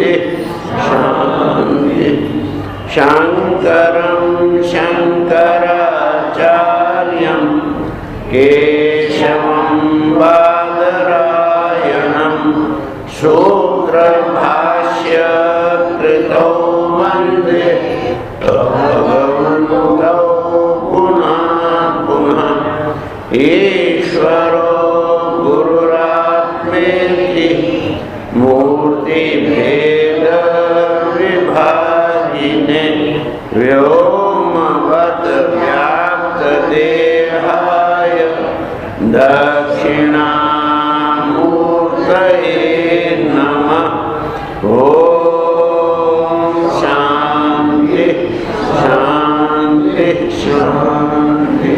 शांति शांति। शंकरं शंकराचार्यं केशवं बादरायणं सूत्रभाष्य कृतौ वन्दे भगवन्तौ पुनः पुनः। ईश्वरो गुरुरात्मेति मूर्तिभेद विभागिने व्योमवद् व्याप्त देहाय दक्षिणामूर्तये नमः। ओम शांति शांति शांति।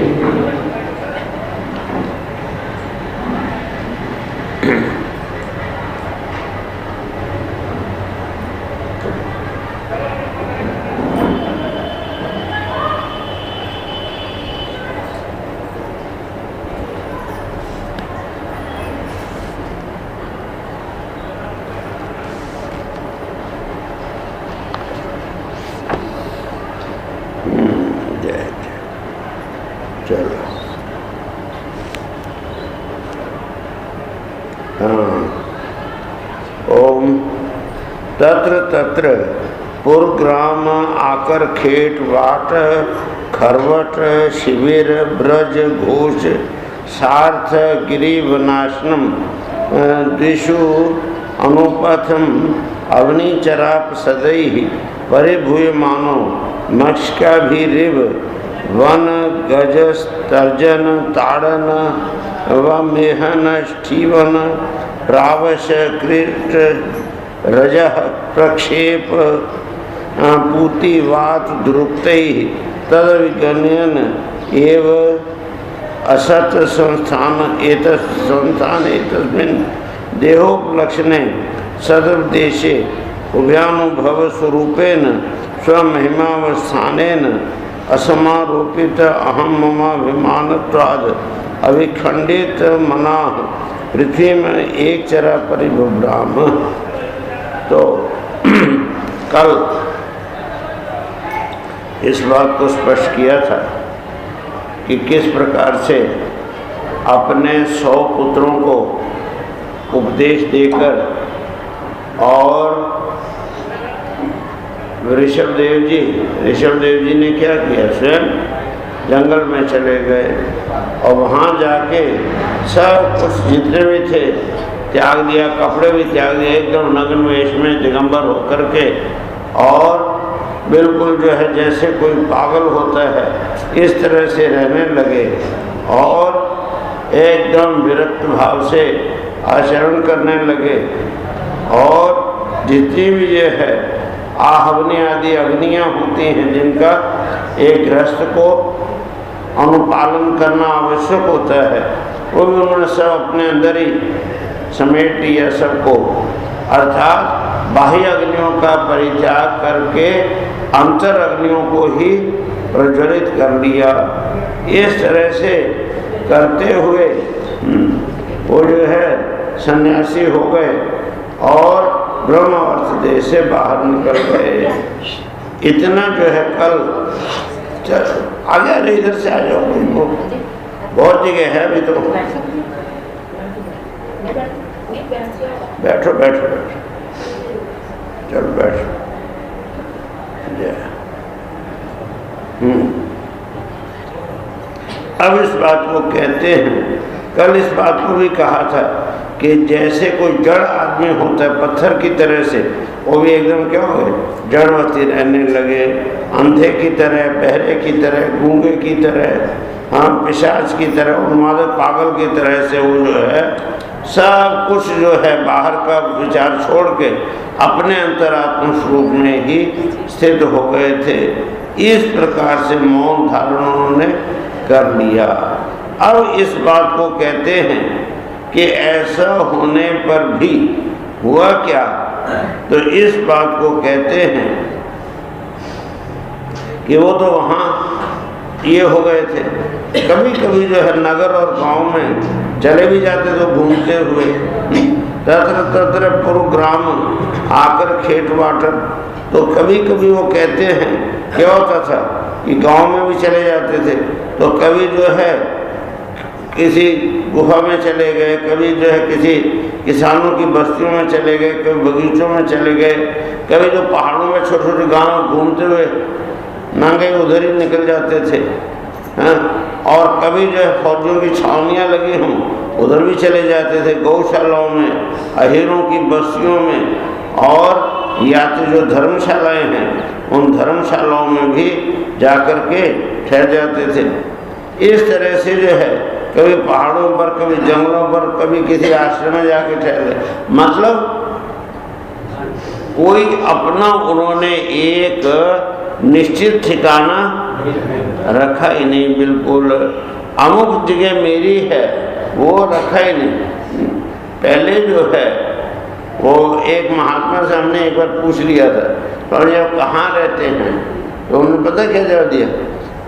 चलो ओम तत्र तत्र पुरग्राम आकर खेट वाट खरवट शिविर ब्रज घोष सार्थ गिरिवनाशनम दिशु अनुपथम अवनीचराप सदै परिभूयमानो मत्स्याभिरिव वन गज तर्जन ताड़न व मेहन स्टीवन प्रावश कृत रजः प्रक्षेप पूतिवात द्रुक्तै तद विगणयन एव असत संस्थान एतस्मिन् देहोपलक्षणे सदुद्देशे उभयानुभव स्वरूपेण स्वमहिमावस्थानेन असमारोपित अहम ममाभिमानत्वाद अविखंडित मनाः पृथ्वी में एक चरा परिभ्राम। तो कल इस बात को स्पष्ट किया था कि किस प्रकार से अपने 100 पुत्रों को उपदेश देकर और ऋषभदेव जी ने क्या किया, स्वयं जंगल में चले गए और वहाँ जाके सब कुछ जितने भी थे त्याग दिया, कपड़े भी त्याग दिए, एकदम नग्न वेश में दिगंबर होकर के, और बिल्कुल जो है जैसे कोई पागल होता है इस तरह से रहने लगे और एकदम विरक्त भाव से आचरण करने लगे। और जितनी भी ये है आहवनी आदि अग्नियाँ होती हैं जिनका एक गृहस्थ को अनुपालन करना आवश्यक होता है, वो भी उन्होंने सब अपने अंदर ही समेट लिया सबको, अर्थात बाह्य अग्नियों का परित्याग करके अंतर अग्नियों को ही प्रज्वलित कर लिया। इस तरह से करते हुए वो जो है सन्यासी हो गए और ब्रह्म अर्थ देह से बाहर निकल गए। इतना जो है कल आ गया, इधर से आ जाओ, बहुत जगह है अभी तो। बैठो बैठो बैठो, चलो बैठो। अब इस बात को कहते हैं, कल इस बात को भी कहा था कि जैसे कोई जड़ आदमी होता है पत्थर की तरह से, वो भी एकदम क्या हो गए, जड़वती रहने लगे, अंधे की तरह, बहरे की तरह, गूंगे की तरह, हाँ पिशाच की तरह, उन्मादक पागल की तरह से वो जो है सब कुछ जो है बाहर का विचार छोड़ के अपने अंतरात्म स्वरूप में ही स्थित हो गए थे। इस प्रकार से मौन धारण उन्होंने कर लिया। अब इस बात को कहते हैं कि ऐसा होने पर भी हुआ क्या, तो इस बात को कहते हैं कि वो तो वहाँ ये हो गए थे, कभी कभी जो है नगर और गांव में चले भी जाते तो घूमते हुए, तत्र तत्र प्रोग्राम आकर खेत वाटर। तो कभी कभी वो कहते हैं, क्या होता था कि गांव में भी चले जाते थे, तो कभी जो है किसी गुफा में चले गए, कभी जो है किसी किसानों की बस्तियों में चले गए, कभी बगीचों में चले गए, कभी जो पहाड़ों में छोटे छोटे गांव घूमते हुए नांगे उधर ही निकल जाते थे। हाँ, और कभी जो है फौजियों की छावनियाँ लगी हों उधर भी चले जाते थे, गौशालाओं में, अहीरों की बस्तियों में, और या तो जो धर्मशालाएं हैं उन धर्मशालाओं में भी जाकर के ठहर जाते थे। इस तरह से जो है कभी पहाड़ों पर, कभी जंगलों पर, कभी किसी आश्रम में जाके ठहरे। मतलब कोई अपना उन्होंने एक निश्चित ठिकाना रखा ही नहीं, बिल्कुल अमुक जगह मेरी है वो रखा ही नहीं। पहले जो है वो एक महात्मा से हमने एक बार पूछ लिया था, और ये कहाँ रहते हैं, तो उन्होंने पता क्या जवाब दिया,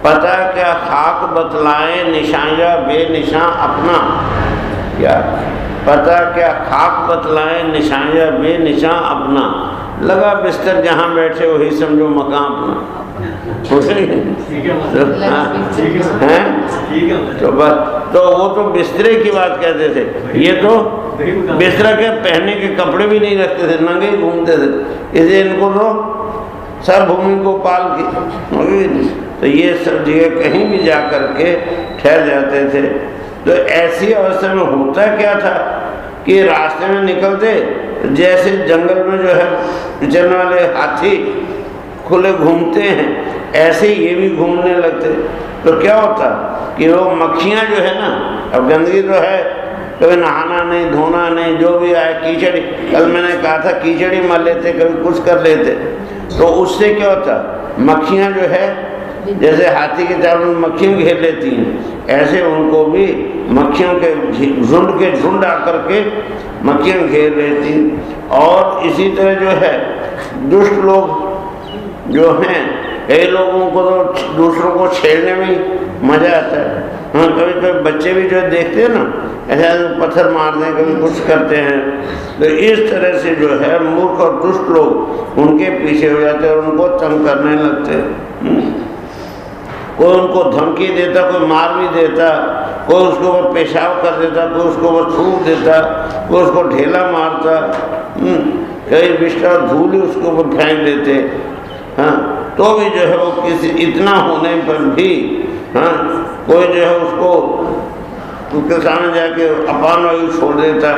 पता क्या खाक बतलाएं निशाया बेनिशां अपना। क्या पता क्या खाक बतलाएं निशाया बेनिशां अपना, लगा बिस्तर जहाँ बैठे वही समझो मकान अपना। तो बस, तो वो तो बिस्तरे की बात कहते थे, ये तो बिस्तरा के पहनने के कपड़े भी नहीं रखते थे, नंगे ही घूमते थे। इसलिए इनको तो सर्वभूमि को पाल की, तो ये सब जगह कहीं भी जा कर के ठहर जाते थे। तो ऐसी अवस्था में होता क्या था कि रास्ते में निकलते, जैसे जंगल में जो है चलने वाले हाथी खुले घूमते हैं, ऐसे ये भी घूमने लगते। तो क्या होता कि वो मक्खियाँ जो है ना, अब गंदगी तो है, कभी नहाना नहीं, धोना नहीं, जो भी आए कीचड़ी, कल मैंने कहा था कीचड़ी मर लेते, कभी कुछ कर लेते, तो उससे क्या होता, मक्खियाँ जो है जैसे हाथी के चारों मक्खियाँ घेर लेती हैं, ऐसे उनको भी मक्खियों के झुंड आकर के मक्खियाँ घेर लेती। और इसी तरह जो है दुष्ट लोग जो हैं, कई लोगों को तो दूसरों को छेड़ने में ही मजा आता है। हाँ, कभी कभी बच्चे भी जो देखते हैं ना, ऐसा पत्थर मार दें, कभी कुछ करते हैं। तो इस तरह से जो है मूर्ख और दुष्ट लोग उनके पीछे हो जाते हैं और उनको तंग करने लगते हैं। कोई उनको धमकी देता, कोई मार भी देता, कोई उसके ऊपर पेशाब कर देता, कोई उसको ऊपर थूक देता, कोई उसको ढेला मारता, कई बिस्तर और धूल ही उसके ऊपर फेंक देते। हाँ, तो भी जो है वो किसी इतना होने पर भी, हाँ, कोई जो है उसको उसके सामने जाके अपान वायु छोड़ देता,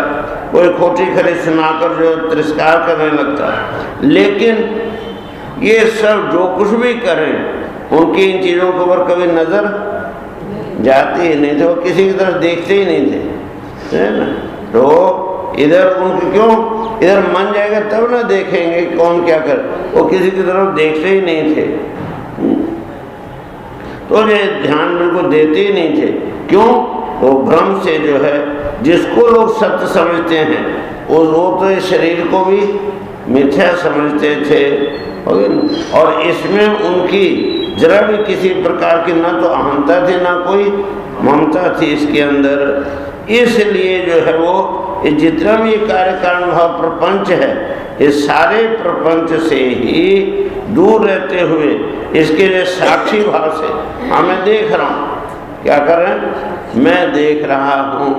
कोई खोटी खरी सुनाकर जो तिरस्कार करने लगता। लेकिन ये सब जो कुछ भी करें, उनकी इन चीज़ों के ऊपर कभी नज़र जाती ही नहीं थे, वो किसी की तरफ देखते ही नहीं थे, है ना। तो इधर उनके क्यों, इधर मन जाएगा तब ना देखेंगे कौन क्या कर, वो किसी की तरफ देखते ही नहीं थे। तो ये ध्यान बिल्कुल देते ही नहीं थे। क्यों? वो भ्रम से जो है, जिसको लोग सत्य समझते हैं वो तो इस शरीर को भी मिथ्या समझते थे। और इसमें उनकी जरा भी किसी प्रकार की ना तो अहंता थी, ना कोई ममता थी इसके अंदर। इसलिए जो है वो जितना भी कार्य कारण भाव प्रपंच है, इस सारे प्रपंच से ही दूर रहते हुए इसके लिए साक्षी भाव से, हाँ मैं देख रहा हूँ, क्या कर रहे हैं, मैं देख रहा हूँ।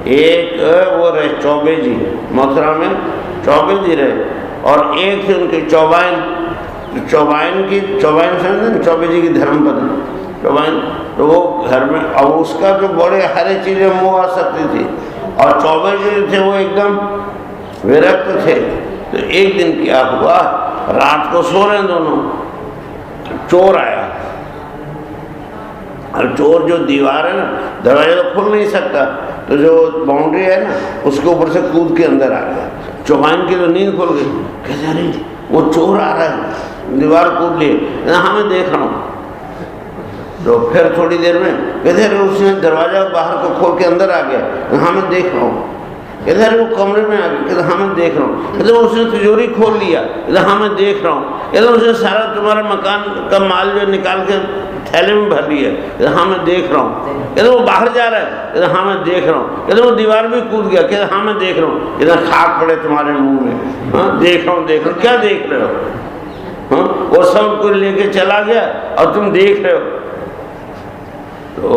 एक वो रहे चौबे जी, मथुरा में चौबे जी रहे, और एक थे उनके चौबाइन समझे, चौबे जी की धर्मपत्नी चौबाइन। तो वो घर में, अब उसका जो बड़े हरे चीज़ें मुँह आ सकती थी, और चौबे जी थे वो एकदम विरक्त थे। तो एक दिन क्या हुआ, रात को सो रहे दोनों, चोर आया। और चोर जो दीवार है ना, दरवाजा तो खुल नहीं सकता, तो जो बाउंड्री है ना उसके ऊपर से कूद के अंदर आ गया। चौबाइन की तो नींद खुल गई, कैसे नहीं वो चोर आ रहा है, दीवार कूद लिए, हाँ मैं देख रहा हूँ। तो फिर थोड़ी देर में कहते रहे उसने दरवाजा बाहर को खोल के अंदर आ गया, हाँ मैं देख रहा हूँ। कहते रहे वो कमरे में आ गया, कहते हाँ मैं देख रहा हूँ। कहते उसने तिजोरी खोल लिया, कहते हाँ मैं देख रहा हूँ। एकदम उसने सारा तुम्हारा मकान का माल जो निकाल के थैले में भर लिया। कहते हाँ मैं देख रहा हूँ। कहते वो बाहर जा रहा है। कहते हाँ मैं देख रहा हूँ। कहते वो दीवार में कूद गया। कहते हाँ मैं देख रहा हूँ। इधर खाक पड़े तुम्हारे मुंह में। हाँ देख रहा हूँ। क्या देख रहे हो? हाँ वो सब को लेके चला गया और तुम देख रहे हो। तो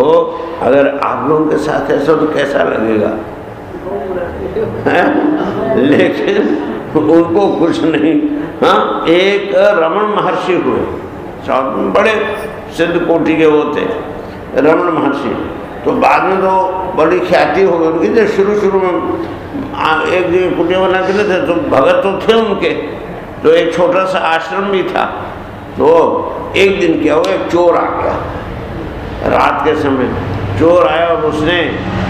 अगर आप लोगों के साथ ऐसा तो कैसा लगेगा? लेकिन उनको कुछ नहीं। हाँ एक रमण महर्षि हुए, बड़े सिद्ध कोटि के वो थे रमण महर्षि। तो बाद में तो बड़ी ख्याति हो गई उनकी। जब शुरू में एक जगह कुटिया बना के थे तो भगत तो थे उनके, तो एक छोटा सा आश्रम भी था। तो एक दिन क्या हुआ, एक चोर आ गया रात के समय। चोर आया और उसने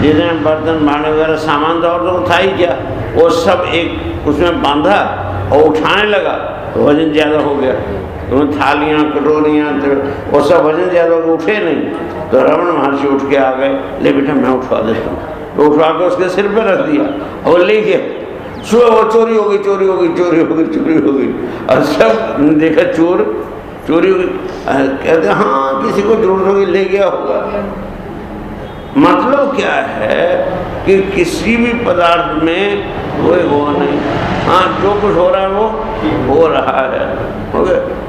जितने बर्तन भांडे वगैरह सामान था और तो था ही क्या, वो सब एक उसमें बांधा और उठाने लगा तो वजन ज़्यादा हो गया। तो थालियाँ कटोरियाँ वो सब वजन ज़्यादा हो गया, उठे नहीं। तो रमण महर्षि उठ के आ गए, ले बेटा मैं उठवा देता हूँ। तो उठवा के उसके सिर पर रख दिया और ले गया। सुबह वो चोरी हो गई, चोरी हो गई, चोरी हो गई, चोरी हो गई। और सब देखा चोर चोरी हो गई। कहते हाँ किसी को जरूरत होगी ले गया होगा। मतलब क्या है कि किसी भी पदार्थ में कोई वो नहीं। हाँ जो कुछ हो रहा है वो हो रहा है।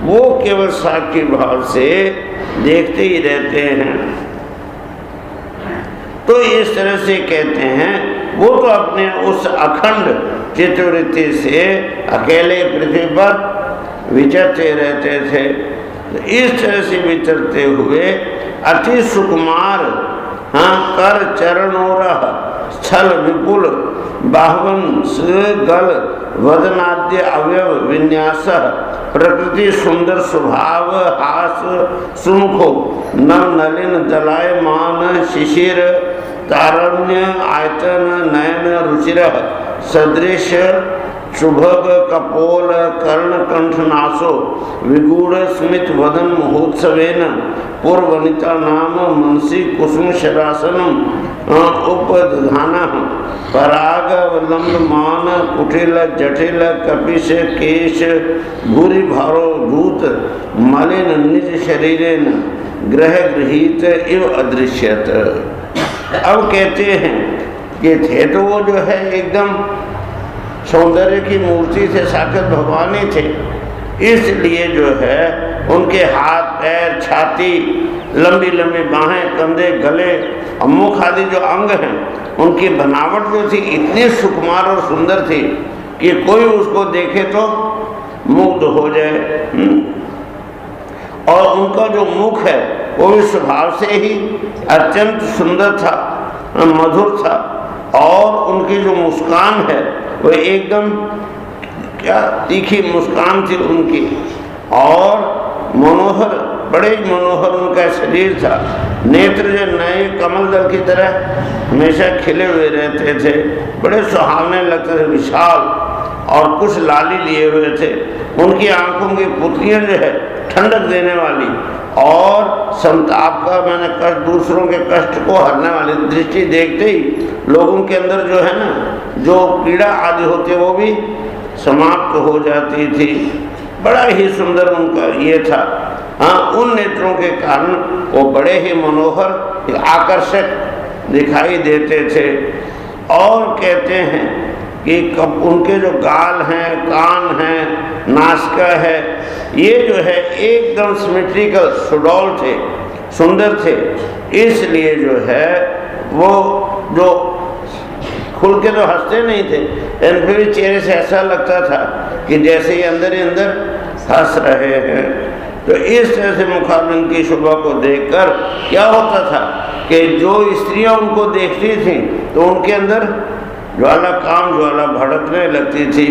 वो केवल साक्षी भाव से देखते ही रहते हैं। तो इस तरह से कहते हैं वो तो अपने उस अखंड चित्तवृत्ति से अकेले पृथ्वी पर विचरते रहते थे। तो इस तरह से विचरते हुए अति सुकुमार हाँ कर चरणोरह स्थल विपुल बाहुवंश गल वदनाद्य अवयव विन्यास प्रकृति सुंदर स्वभाव हास सुमुखो नव नलिन दलायमान शिशिर तारण्य आयतन नयन रुचिर सदृश शुभग कपोल कर्ण कंठनासो विगूढ़ स्मित वदन महोत्सवेन पूर्वनिता नाम मनसी कुसुम शरासनम उपधान परागवलंबमान कुटिल जटिल कपिश केश भूरि भारो भूत मलिन निज शरीरेन ग्रह गृहीत इव अदृश्यत। अब कहते हैं कि थे तो वो जो है एकदम सौंदर्य की मूर्ति थे, साक्षात भगवान ही थे। इसलिए जो है उनके हाथ पैर छाती लंबी लंबी बाहें कंधे गले और मुख आदि जो अंग हैं उनकी बनावट जो थी इतनी सुकुमार और सुंदर थी कि कोई उसको देखे तो मुग्ध हो जाए। और उनका जो मुख है वो भी स्वभाव से ही अत्यंत सुंदर था, मधुर था। और उनकी जो मुस्कान है वो एकदम क्या तीखी मुस्कान थी उनकी। और मनोहर बड़े मनोहर उनका शरीर था। नेत्र जो नए कमल दल की तरह हमेशा खिले हुए रहते थे, बड़े सुहावने लगते थे, विशाल और कुछ लाली लिए हुए थे। उनकी आंखों की पुतलियां जो है ठंडक देने वाली और संताप का मैंने कष्ट दूसरों के कष्ट को हरने वाली दृष्टि देखते ही लोगों के अंदर जो है ना जो पीड़ा आदि होती है वो भी समाप्त हो जाती थी। बड़ा ही सुंदर उनका ये था। हाँ उन नेत्रों के कारण वो बड़े ही मनोहर आकर्षक दिखाई देते थे। और कहते हैं कि कब उनके जो गाल हैं, कान हैं, नासिका है, ये जो है एकदम सिमेट्रिकल सुडौल थे, सुंदर थे। इसलिए जो है वो जो खुल के तो हंसते नहीं थे, लेकिन फिर भी चेहरे से ऐसा लगता था कि जैसे ही अंदर हंस रहे हैं। तो इस तरह से मुखारबिन की शोभा को देखकर क्या होता था कि जो स्त्रियां उनको देखती थीं तो उनके अंदर ज्वाला काम ज्वाला भड़कने लगती थी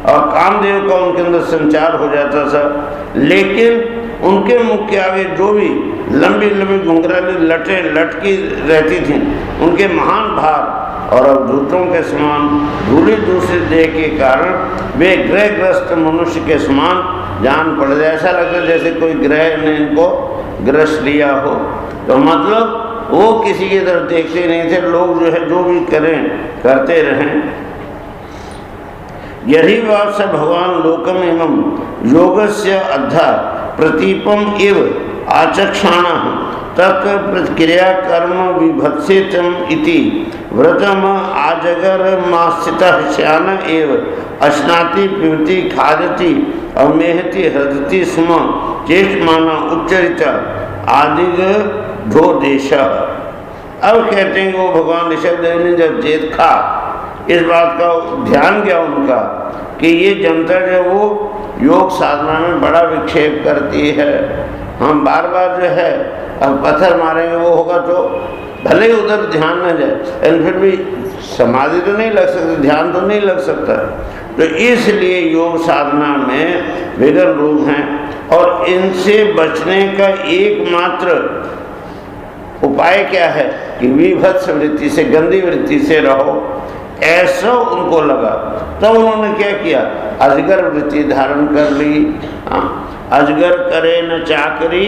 और कामदेव का उनके अंदर संचार हो जाता था। लेकिन उनके मुख के आगे जो भी लंबी लंबी घुंघराली लटें लटकी रहती थीं, उनके महान भार और अवधूतों के समान धूली दूसरी देह के कारण वे ग्रहग्रस्त मनुष्य के समान जान पड़ जाए। ऐसा लगता जैसे कोई ग्रह ने इनको ग्रस लिया हो। तो मतलब वो किसी की तरफ देखते नहीं थे। लोग जो है जो भी करें करते रहें। यही बात से भगवान लोकम एवं योगस्य अद्धा प्रतीपम एव आचक्षाण तत् प्रतिक्रिया कर्म विभत्सितम इति व्रतम आजगर मास्थितः श्यान एव अश्नाति पिबति खादति अमेहति हृदति स्म चेष्टमाना उच्चरित आदिग ढोदेश। अब कहते हैं कि वो भगवान ऋषभदेव ने जब देखा, इस बात का ध्यान किया उनका कि ये जनता जो वो योग साधना में बड़ा विक्षेप करती है, हम बार बार जो है अब पत्थर मारेंगे वो होगा तो भले ही उधर ध्यान न जाए, लेकिन फिर भी समाधि तो नहीं लग सकती, ध्यान तो नहीं लग सकता। तो इसलिए योग साधना में विघ्न रूप हैं और इनसे बचने का एकमात्र उपाय क्या है कि विभत्स वृत्ति से, गंदी वृत्ति से रहो, ऐसा उनको लगा। तो उन्होंने क्या किया, अजगर वृत्ति धारण कर ली। अजगर करे न चाकरी,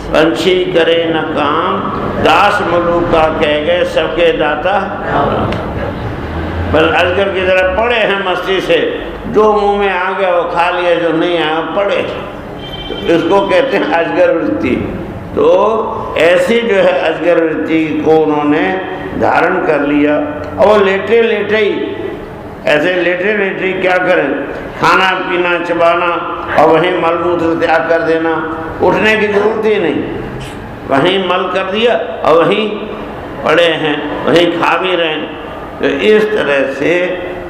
पंछी करे न काम, दास मलूका कह गए सबके दाता। पर अजगर की तरह पड़े हैं मस्ती से, जो मुंह में आ गया वो खा लिया, जो नहीं आया पड़े, तो इसको कहते हैं अजगर वृत्ति। तो ऐसी जो है अजगर वृत्ति को उन्होंने धारण कर लिया और लेटे लेटे ही, ऐसे लेटे लेटे क्या करें, खाना पीना चबाना और वहीं मलमूत्र त्याग कर देना, उठने की जरूरत ही नहीं, वहीं मल कर दिया और वहीं पड़े हैं, वहीं खा भी रहे हैं। तो इस तरह से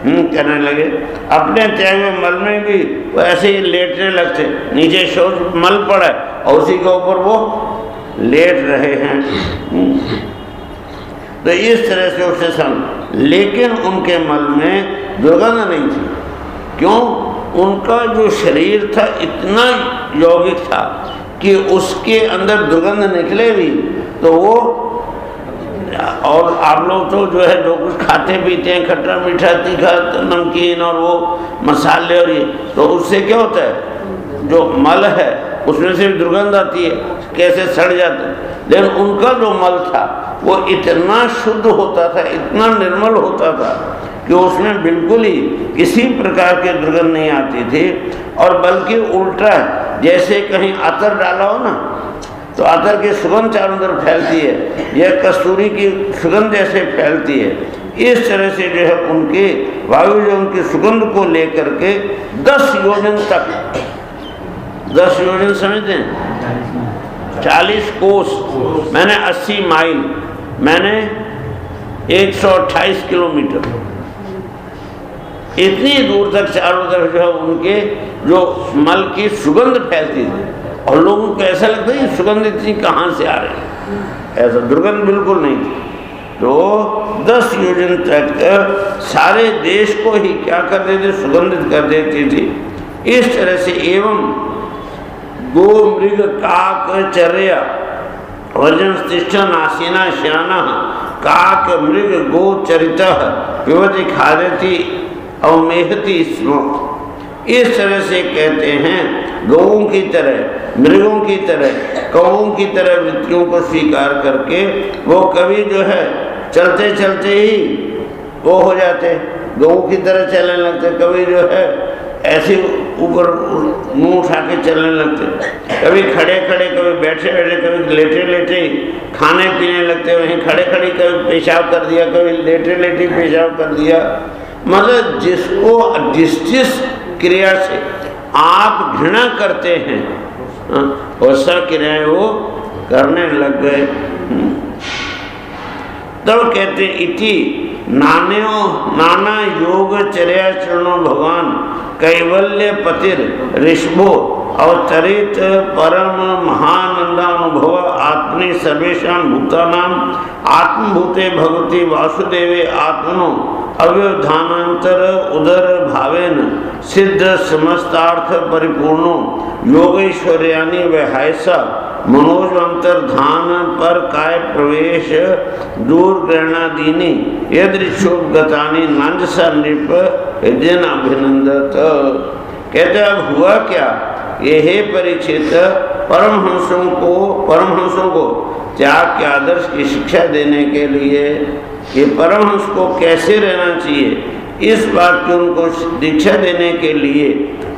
करने लगे। अपने त्याग में मल में भी वो ऐसे ही लेटने लगते, नीचे शौच मल पड़ा और उसी के ऊपर वो लेट रहे हैं। तो इस तरह से उससे सन, लेकिन उनके मल में दुर्गंध नहीं थी। क्यों? उनका जो शरीर था इतना यौगिक था कि उसके अंदर दुर्गंध निकले भी तो वो, और आप लोग तो जो है जो कुछ खाते पीते हैं, खट्टा मीठा तीखा नमकीन और वो मसाले और ये, तो उससे क्या होता है, जो मल है उसमें से भी दुर्गंध आती है, कैसे सड़ जाता है। लेकिन उनका जो मल था वो इतना शुद्ध होता था, इतना निर्मल होता था कि उसमें बिल्कुल ही किसी प्रकार की दुर्गंध नहीं आती थी। और बल्कि उल्टा, जैसे कहीं अतर डाला हो ना, तो अतर की सुगंध चारों तरफ फैलती है, यह कस्तूरी की सुगंध जैसे फैलती है। इस तरह से जो है उनके वायु जो उनकी सुगंध को लेकर के 10 योजन तक, 10 योजन समझते हैं, 40 कोस, मैंने 80 माइल, मैंने 128 किलोमीटर, इतनी दूर तक चारों तरफ जो है उनके जो मल की सुगंध फैलती थी। और लोगों को ऐसा लगता है ये सुगंध इतनी कहाँ से आ रही है, ऐसा दुर्गंध बिल्कुल नहीं थी। तो 10 योजन तक सारे देश को ही क्या कर देते, सुगंधित कर देती थी। इस तरह से एवं गो मृग काक चर्या वर्जन तिष्ठन आसीना श्याना काक मृग गो चरिता पिबति खादति अवमेहति स्म। इस तरह से कहते हैं गौओं की तरह, मृगों की तरह, कौओं की तरह वृत्तियों को स्वीकार करके वो कभी जो है चलते चलते ही वो हो जाते, गौ की तरह चलने लगते, कभी जो है ऐसे ऊपर मुंह उठा के चलने लगते, कभी खड़े खड़े, कभी बैठे बैठे, कभी लेटे लेटे खाने पीने लगते, वहीं खड़े खड़े कभी पेशाब कर दिया, कभी लेटे लेटे पेशाब कर दिया। मतलब जिसको जिस क्रिया से आप घृणा करते हैं वैसा क्रियाएं वो करने लग गए। तब कहते इति नाना योग चर्या चरणों भगवान कैवल्य पतिर ऋषभो अवतरित परम महानंदानुभव आत्मनि सर्वेषां भूतानां आत्मभूते भगवती वासुदेवे आत्मनो अव्यवधानांतर उदर भावेन सिद्ध समस्तार्थ परिपूर्णो योगैश्वर्यानि वैहायसा मनोजंतर्धान पर काय प्रवेश दूर ग्रहणादीनि यदृक्षोपगतानि नंजसा नृप यजन अभिनंदत। कहते अब हुआ क्या, ये हे परीक्षित परमहंसों को त्याग के आदर्श की शिक्षा देने के लिए, ये परमहंस को कैसे रहना चाहिए, इस बात की उनको दीक्षा देने के लिए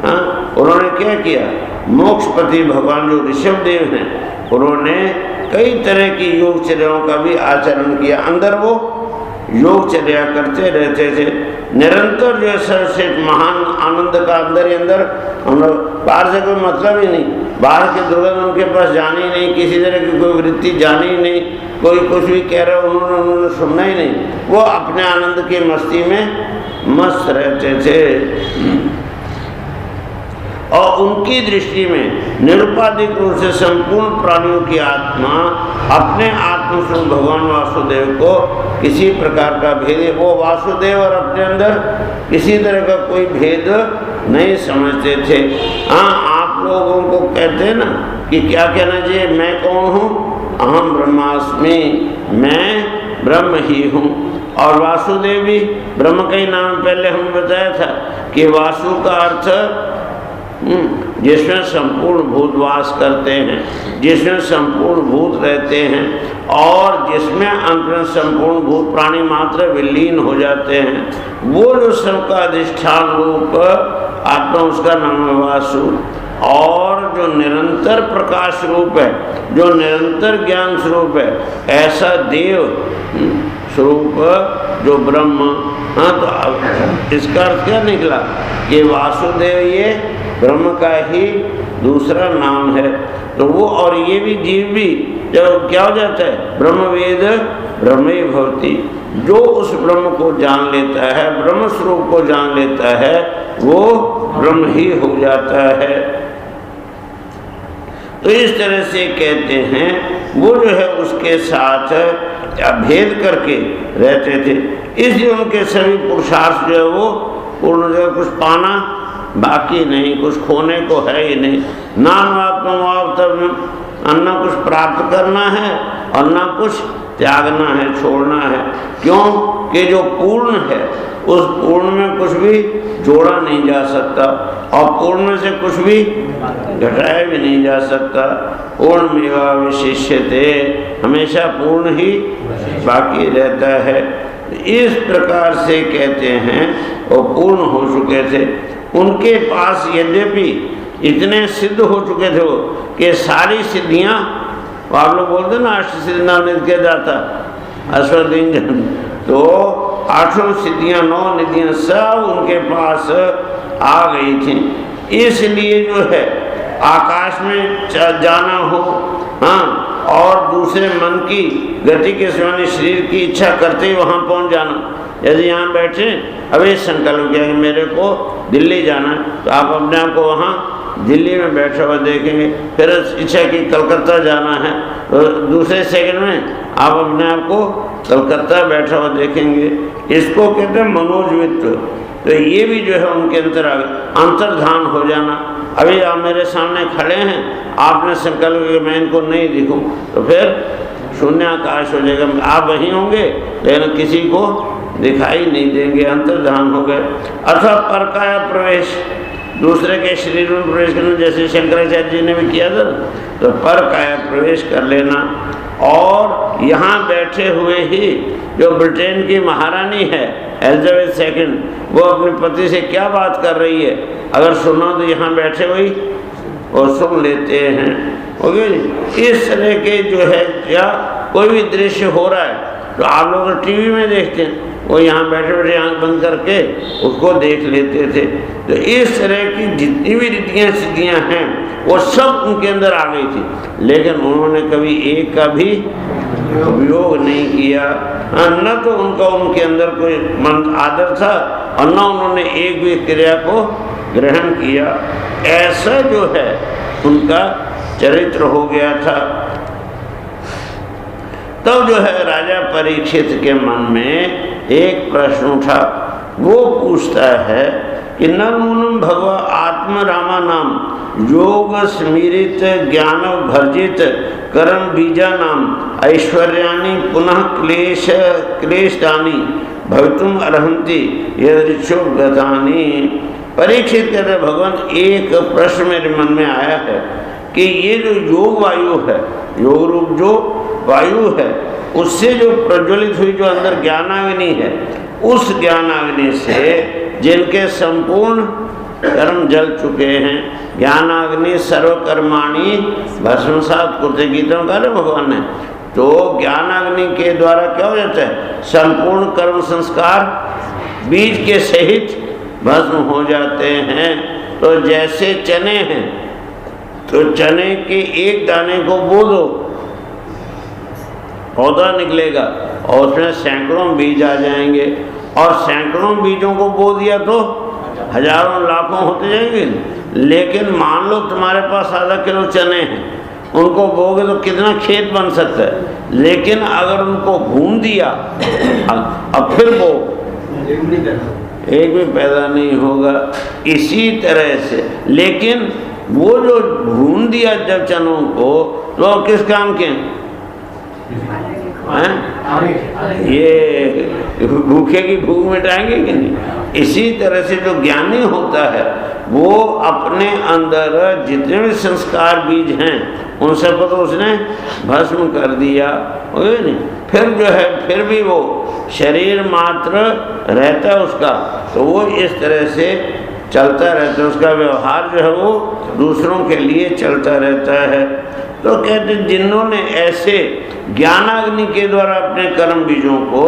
उन्होंने क्या किया, मोक्षपति भगवान जो ऋषभदेव हैं उन्होंने कई तरह की योगचर्याओं का भी आचरण किया। अंदर वो योगचर्या करते रहते थे निरंतर, जो सबसे महान आनंद का अंदर ही अंदर, हम लोग बाहर से कोई मतलब ही नहीं, बाहर के दुर्गंध उनके पास जानी ही नहीं, किसी तरह की कोई वृत्ति जानी ही नहीं, कोई कुछ भी कह रहा उन्होंने सुनना ही नहीं, वो अपने आनंद की मस्ती में मस्त रहते थे। और उनकी दृष्टि में निरुपाधिक रूप से संपूर्ण प्राणियों की आत्मा अपने आत्मस्वरूप भगवान वासुदेव को किसी प्रकार का भेद, वो वासुदेव और अपने अंदर किसी तरह का कोई भेद नहीं समझते थे। हाँ, आप लोगों को कहते हैं ना कि क्या कहना चाहिए, मैं कौन हूँ, अहम ब्रह्मास्मि, मैं ब्रह्म ही हूँ। और वासुदेव भी ब्रह्म का ही नाम, पहले हमने बताया था कि वासु का अर्थ जिसमें संपूर्ण भूत वास करते हैं, जिसमें संपूर्ण भूत रहते हैं और जिसमें अंत में संपूर्ण भूत प्राणी मात्र विलीन हो जाते हैं, वो जो सबका अधिष्ठान रूप आत्मा, उसका नाम है वासु। और जो निरंतर प्रकाश रूप है, जो निरंतर ज्ञान स्वरूप है, ऐसा देव स्वरूप जो ब्रह्म। हाँ, तो इसका अर्थ क्या निकला कि वासुदेव ये ब्रह्म का ही दूसरा नाम है। तो वो और ये भी जीव भी जब क्या हो जाता है, ब्रह्मवेद ब्रह्मे भवति, जो उस ब्रह्म को जान लेता है, ब्रह्म स्वरूप को जान लेता है, वो ब्रह्म ही हो जाता है। तो इस तरह से कहते हैं वो जो है उसके साथ भेद करके रहते थे, इसलिए उनके सभी पुरुषार्थ जो है वो पूर्ण जो है, कुछ पाना बाकी नहीं, कुछ खोने को है ही नहीं। अन्ना कुछ प्राप्त करना है और ना कुछ त्यागना है, छोड़ना है। क्यों कि जो पूर्ण है उस पूर्ण में कुछ भी जोड़ा नहीं जा सकता और पूर्ण में से कुछ भी घटाया भी नहीं जा सकता। पूर्णमेवा विशिष्यते, हमेशा पूर्ण ही बाकी रहता है। इस प्रकार से कहते हैं वो पूर्ण हो चुके थे। उनके पास यद्यपि इतने सिद्ध हो चुके थे वो कि सारी सिद्धियां, आप लोग बोलते ना अष्ट सिद्धि निधि के दाता अश्वदीन जन, तो 8 सिद्धियां 9 निधियां सब उनके पास आ गई थी। इसलिए जो है आकाश में जाना हो, हाँ, और दूसरे मन की गति के समान शरीर की इच्छा करते ही वहाँ पहुँच जाना। यदि यहाँ बैठे अभी संकल्प किया कि मेरे को दिल्ली जाना है, तो आप अपने आप को वहाँ दिल्ली में बैठा हुआ देखेंगे। फिर इच्छा की कलकत्ता जाना है, तो दूसरे सेकंड में आप अपने आप को कलकत्ता बैठा हुआ देखेंगे। इसको कहते हैं मनोजवित्व। तो ये भी जो है उनके अंतर्धान हो जाना। अभी आप मेरे सामने खड़े हैं, आपने संकल्प किया मैं इनको नहीं दिखूं, तो फिर शून्याकाश हो जाएगा, आप वहीं होंगे लेकिन किसी को दिखाई नहीं देंगे, अंतर्धान हो गए। अथवा परकाया प्रवेश, दूसरे के शरीर में प्रवेश करना, जैसे शंकराचार्य जी ने भी किया था, तो परकाया प्रवेश कर लेना। और यहाँ बैठे हुए ही जो ब्रिटेन की महारानी है एलिजाबेथ सेकंड, वो अपने पति से क्या बात कर रही है, अगर सुनो तो यहाँ बैठे हुए और सुन लेते हैं। ओके, इस तरह के जो है या कोई भी दृश्य हो रहा है तो आप लोग टीवी में देखते हैं, वो यहाँ बैठे बैठे आंख बंद करके उसको देख लेते थे। तो इस तरह की जितनी भी रीतियाँ सिद्धियाँ हैं वो सब उनके अंदर आ गई थी, लेकिन उन्होंने कभी एक का भी उपयोग नहीं किया। न तो उनका उनके अंदर कोई मन आदर था और न उन्होंने एक भी क्रिया को ग्रहण किया। ऐसा जो है उनका चरित्र हो गया था। तब जो है राजा परीक्षित के मन में एक प्रश्न उठा। वो पूछता है कि नूनम भगवा आत्म रामा नाम योग स्मृत ज्ञान भर्जित कर्म बीजा नाम ऐश्वर्यानि पुनः क्लेशानि भवितुम अर्हन्ति यदृच्छो गतानि। परीक्षित कहते भगवान एक प्रश्न मेरे मन में आया है कि ये जो योग वायु है, योग रूप जो वायु है, उससे जो प्रज्वलित हुई जो अंदर ज्ञानाग्नि है, उस ज्ञानाग्नि से जिनके संपूर्ण कर्म जल चुके हैं, ज्ञानाग्नि सर्वकर्माणि भस्मसात् कुरुते गीता में कहा ना भगवान ने, तो ज्ञानाग्नि के द्वारा क्या हो जाता है, संपूर्ण कर्म संस्कार बीज के सहित भस्म हो जाते हैं। तो जैसे चने हैं, तो चने के एक दाने को बो दो, पौधा निकलेगा और उसमें सैकड़ों बीज आ जाएंगे, और सैकड़ों बीजों को बो दिया तो हजारों लाखों होते जाएंगे। लेकिन मान लो तुम्हारे पास आधा किलो चने हैं, उनको बोगे तो कितना खेत बन सकता है। लेकिन अगर उनको भून दिया अब फिर बो, एक भी पैदा नहीं होगा। इसी तरह से लेकिन वो जो भून दिया जब चनों को, तो किस काम के हैं? ये भूखे की भूख मिटाएंगे कि नहीं। इसी तरह से जो ज्ञानी होता है वो अपने अंदर जितने भी संस्कार बीज हैं उन सबको तो उसने भस्म कर दिया, हो नहीं। फिर जो है फिर भी वो शरीर मात्र रहता है उसका, तो वो इस तरह से चलता रहता है, उसका व्यवहार जो है वो दूसरों के लिए चलता रहता है। तो कहते जिन्होंने ऐसे ज्ञानाग्नि के द्वारा अपने कर्म बीजों को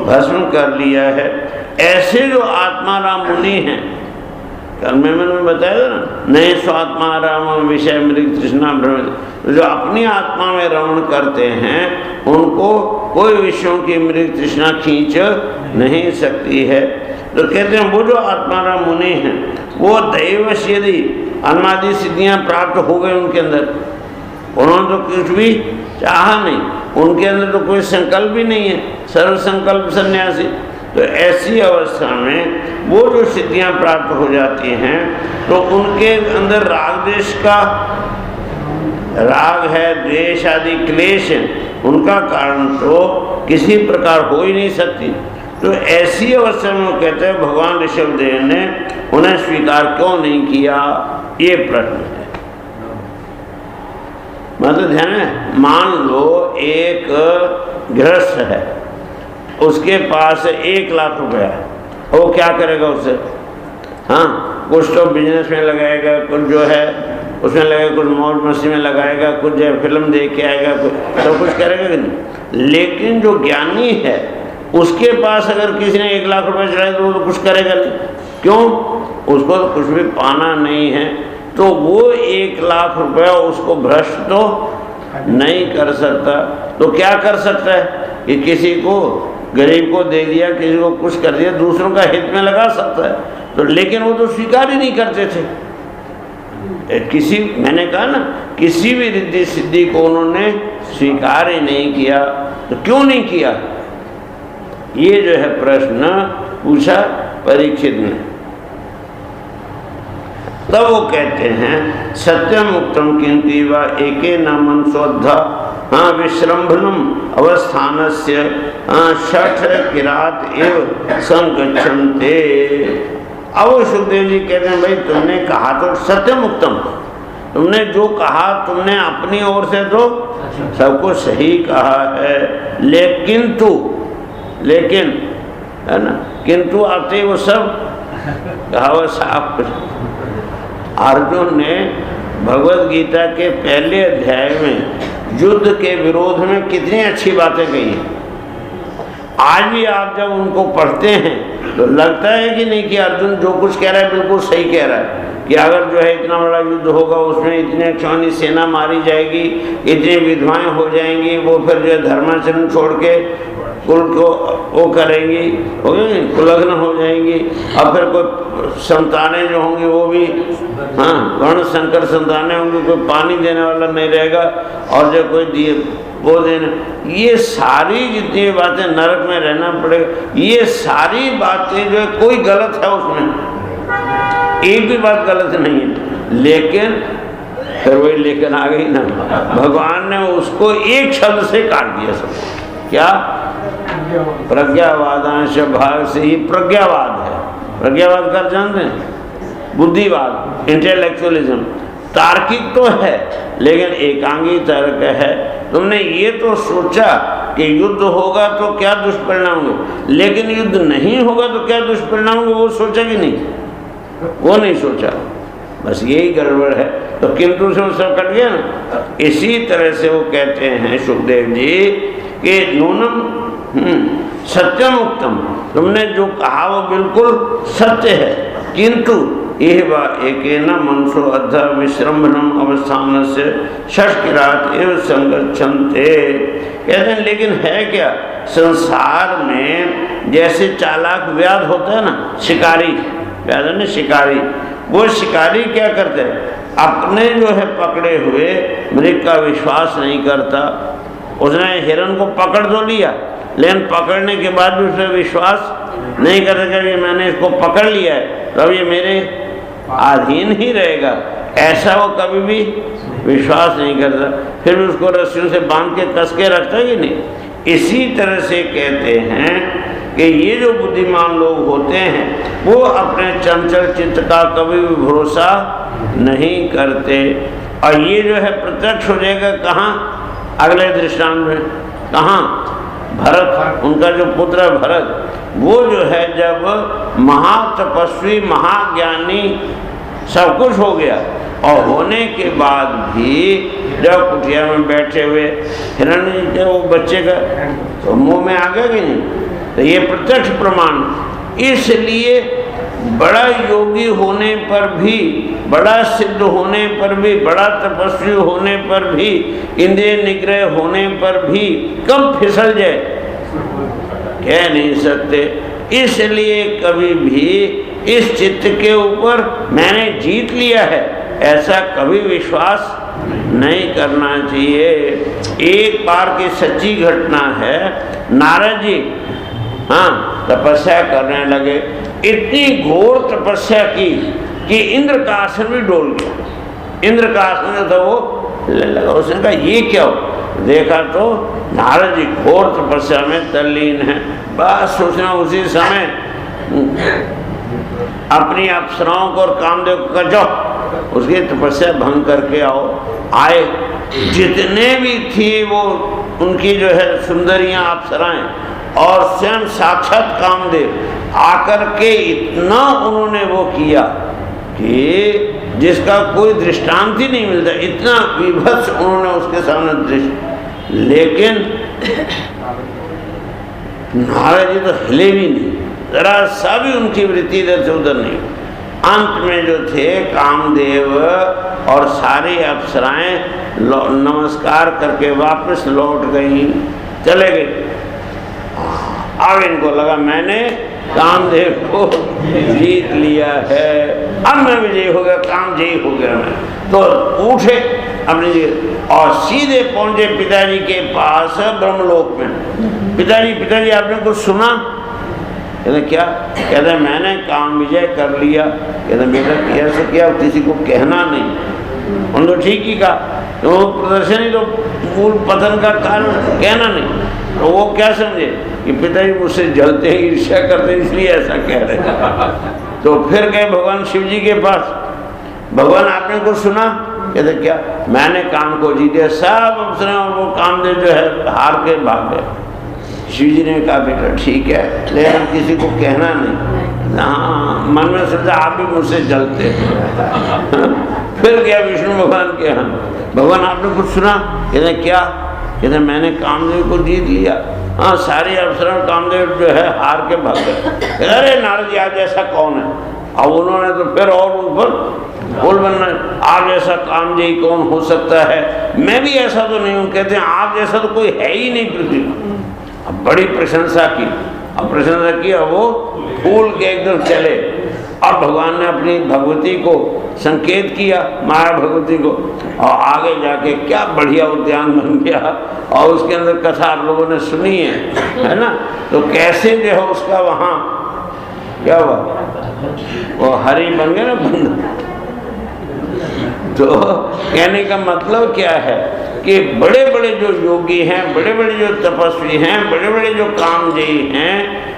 भस्म कर लिया है, ऐसे जो आत्माराम मुनि हैं, कल मैंने बताया था ना, नए स्वात्मा राम विषय मृग तृष्णा भ्रम, जो अपनी आत्मा में रमण करते हैं उनको कोई विषयों की मृग तृष्णा खींच नहीं सकती है। तो कहते हैं वो जो आत्माराम मुनि हैं वो दैवश यदि अन्मादि सिद्धियां प्राप्त हो गए उनके अंदर, उन्होंने तो कुछ भी चाहा नहीं, उनके अंदर तो कोई संकल्प भी नहीं है, सर्व संकल्प सन्यासी। तो ऐसी अवस्था में वो जो सिद्धियां प्राप्त हो जाती हैं तो उनके अंदर राग द्वेष का, राग है, द्वेष आदि क्लेश है, उनका कारण तो किसी प्रकार हो ही नहीं सकती। तो ऐसी अवस्था में वो कहते हैं भगवान ऋषभदेव ने उन्हें स्वीकार क्यों नहीं किया, ये प्रश्न है। मतलब ध्यान है, मान लो एक गृहस्थ है, उसके पास 1 लाख रुपया है, वो क्या करेगा उससे? हाँ, कुछ तो बिजनेस में लगाएगा, कुछ जो है उसमें लगाएगा, कुछ मौज मस्ती में लगाएगा, कुछ जो है फिल्म देख के आएगा, कुछ सब कुछ करेगा कि नहीं। लेकिन जो ज्ञानी है उसके पास अगर किसी ने 1 लाख रुपये चढ़ाए तो वो तो कुछ करेगा नहीं। क्यों? उसको तो कुछ भी पाना नहीं है, तो वो 1 लाख रुपया उसको भ्रष्ट तो नहीं कर सकता। तो क्या कर सकता है कि किसी को, गरीब को दे दिया, किसी को कुछ कर दिया, दूसरों का हित में लगा सकता है। तो लेकिन वो तो स्वीकार ही नहीं करते थे। किसी, मैंने कहा ना, किसी भी रिद्धि सिद्धि को उन्होंने स्वीकार ही नहीं किया। तो क्यों नहीं किया, ये जो है प्रश्न पूछा परीक्षित ने। तब वो कहते हैं सत्यम उक्तम किंतु वा एके न मनसोद्धा विश्रम्भनम अवस्थानस्य षठ किरात एव संगच्छन्ते। अब सुखदेव जी कहते हैं भाई तुमने कहा तो सत्यम उक्तम, तुमने जो कहा तुमने अपनी ओर से तो सब कुछ सही कहा है, लेकिन है ना, किंतु आते वो सब कहा वो साफ। अर्जुन ने भगवत गीता के पहले अध्याय में युद्ध के विरोध में कितनी अच्छी बातें कही हैं। आज भी आप जब उनको पढ़ते हैं तो लगता है कि नहीं कि अर्जुन जो कुछ कह रहा है बिल्कुल सही कह रहा है, कि अगर जो है इतना बड़ा युद्ध होगा, उसमें इतने क्षौणी सेना मारी जाएगी, इतनी विधवाएं हो जाएंगी, वो फिर जो है धर्माचरण छोड़ के कुल को वो करेंगी, कुलग्न हो जाएंगी, और फिर कोई संतानें जो होंगी वो भी वर्ण संकर संतानें होंगी, कोई पानी देने वाला नहीं रहेगा, और जो कोई दिए वो देने, ये सारी जितनी बातें, नरक में रहना पड़ेगा, ये सारी बातें जो है कोई गलत है उसमें, एक भी बात गलत नहीं है। लेकिन फिर वही लेकिन आ गई ना, भगवान ने उसको एक शब्द से काट दिया सब। क्या? प्रज्ञावादांश भाग से ही प्रज्ञावाद है। प्रज्ञावाद कर जानते हैं? बुद्धिवाद, इंटेलेक्चुअलिज्म, तार्किक तो है लेकिन एकांगी तर्क है। तुमने ये तो सोचा कि युद्ध होगा तो क्या दुष्परिणाम होंगे, लेकिन युद्ध नहीं होगा तो क्या दुष्परिणाम होंगे वो सोचा कि नहीं, वो नहीं सोचा। बस यही गड़बड़ है। तो किंतु से वो सब कट गया ना। इसी तरह से वो कहते हैं सुखदेव जी कि नूनम सत्यम उत्तम, तुमने जो कहा वो बिल्कुल सत्य है, किंतु यह बा एक न मनसो अध विश्रम्भनम अवस्थान से षष्किरात एवं संगच्छन्ते। कहते हैं लेकिन है क्या, संसार में जैसे चालाक व्याध होता है ना, शिकारी व्याध है ना, शिकारी, वो शिकारी क्या करते हैं, अपने जो है पकड़े हुए मृग का विश्वास नहीं करता। उसने हिरण को पकड़ तो लिया, लेकिन पकड़ने के बाद भी उसने विश्वास नहीं कर सका कि मैंने इसको पकड़ लिया है तो अब ये मेरे अधीन ही रहेगा, ऐसा वो कभी भी विश्वास नहीं करता। फिर भी उसको रस्सियों से बांध के कस के रखता ही नहीं। इसी तरह से कहते हैं कि ये जो बुद्धिमान लोग होते हैं वो अपने चंचल चित्त का कभी भी भरोसा नहीं करते। और ये जो है प्रत्यक्ष हो जाएगा कहाँ, अगले दृष्टांत में, कहाँ, भरत, उनका जो पुत्र है भरत, वो जो है जब महातपस्वी महाज्ञानी सब कुछ हो गया और होने के बाद भी जब कुटिया में बैठे हुए हिरण्य के वो बच्चे का तो मुंह में आ गया कि नहीं, तो ये प्रत्यक्ष प्रमाण। इसलिए बड़ा योगी होने पर भी, बड़ा सिद्ध होने पर भी, बड़ा तपस्वी होने पर भी, इंद्रिय निग्रह होने पर भी कब फिसल जाए कह नहीं सकते। इसलिए कभी भी इस चित्त के ऊपर मैंने जीत लिया है ऐसा कभी विश्वास नहीं करना चाहिए। एक बार की सच्ची घटना है, नारद जी तपस्या करने लगे, इतनी घोर तपस्या की कि इंद्र का आसन भी डोल गया। इंद्र का आसन था वो लगा, उसने कहा ये क्या हो, देखा तो नारद जी घोर तपस्या में तल्लीन है। बस सोचना उसी समय अपनी अप्सराओं को और कामदेव को जाओ उसकी तपस्या भंग करके आओ। आए, जितने भी थी वो उनकी जो है सुंदरियां अप्सराएं और स्वयं साक्षात कामदेव आकर के इतना उन्होंने वो किया कि जिसका कोई दृष्टांत ही नहीं मिलता, इतना विभत्स उन्होंने उसके सामने दृष्टि। लेकिन नारद जी तो हिले भी नहीं, जरा सा भी उनकी वृत्ति इधर से उधर नहीं। अंत में जो थे कामदेव और सारी अप्सराएं नमस्कार करके वापस लौट गई, चले गए। अब इनको लगा मैंने कामदेव को जीत लिया है, अब मैं विजयी हो गया, काम जयी हो गया मैं। तो उठे अपनी जगह और सीधे पहुंचे पिताजी के पास ब्रह्मलोक में। पिताजी आपने कुछ सुना? कहते क्या? कहते मैंने काम विजय कर लिया। कहते बेटा कैसे किया, किसी को कहना नहीं। उन तो ठीक ही कहा, तो प्रदर्शन ही तो मूल पतन का कारण, कहना नहीं। तो वो क्या समझे कि पिताजी मुझसे जलते हैं, ईर्ष्या करते हैं, इसलिए ऐसा कह रहे हैं। तो फिर गए भगवान शिव जी के पास, भगवान आपने कुछ सुना? कहते क्या? मैंने काम को जीत दिया। सब अवसर वो कामदेव जो है हार के भाग गए। शिव जी ने कहा बेटा ठीक है, लेकिन किसी को कहना नहीं। हाँ, मन में सोचा आप भी मुझसे जलते हैं। फिर गया विष्णु भगवान के यहाँ, भगवान आपने कुछ सुना? कहते क्या? कहते मैंने कामदेव को जीत लिया। हाँ, सारे अवसर कामदेव जो है हार के भाग गए। अरे नारद जी आप जैसा कौन है? अब उन्होंने तो फिर और ऊपर बोल बनना, आप जैसा कामदेव कौन हो सकता है? मैं भी ऐसा तो नहीं हूँ। कहते हैं आप जैसा तो कोई है ही नहीं पृथ्वी। अब बड़ी प्रशंसा की, अब प्रशंसा की, अब वो फूल के एकदम चले। और भगवान ने अपनी भगवती को संकेत किया, माया भगवती को, और आगे जाके क्या बढ़िया उद्यान बन गया। और उसके अंदर कथा आप लोगों ने सुनी है ना? तो कैसे जो है उसका वहाँ क्या हुआ, वो हरि बन गया ना बंद। तो कहने का मतलब क्या है कि बड़े बड़े जो योगी हैं, बड़े बड़े जो तपस्वी हैं, बड़े बड़े जो कामदेही हैं,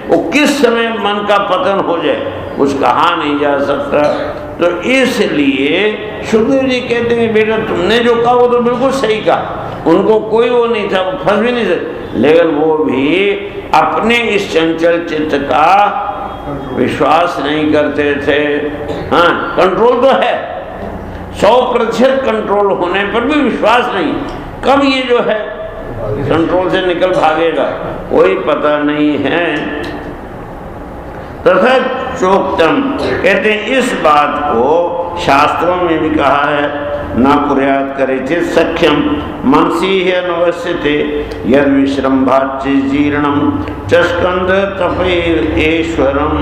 वो किस समय मन का पतन हो जाए कुछ कहा नहीं जा सकता। तो इसलिए सुखदेव जी कहते हैं बेटा तुमने जो कहा वो तो बिल्कुल सही कहा, उनको कोई वो नहीं था, वो फंस भी नहीं सकते। लेकिन वो भी अपने इस चंचल चित्त का विश्वास नहीं करते थे। हाँ, कंट्रोल तो है, 100% कंट्रोल होने पर भी विश्वास नहीं। कब ये जो है कंट्रोल से निकल भागेगा कोई पता नहीं है। तथा चोक्तम कहते हैं इस बात को शास्त्रों में भी कहा है, न कुर्यात करे चित सख्यम मनसी है नवस्यते यद विश्रम्भाच्य जीर्णम चस्कंद तपेश्वरम।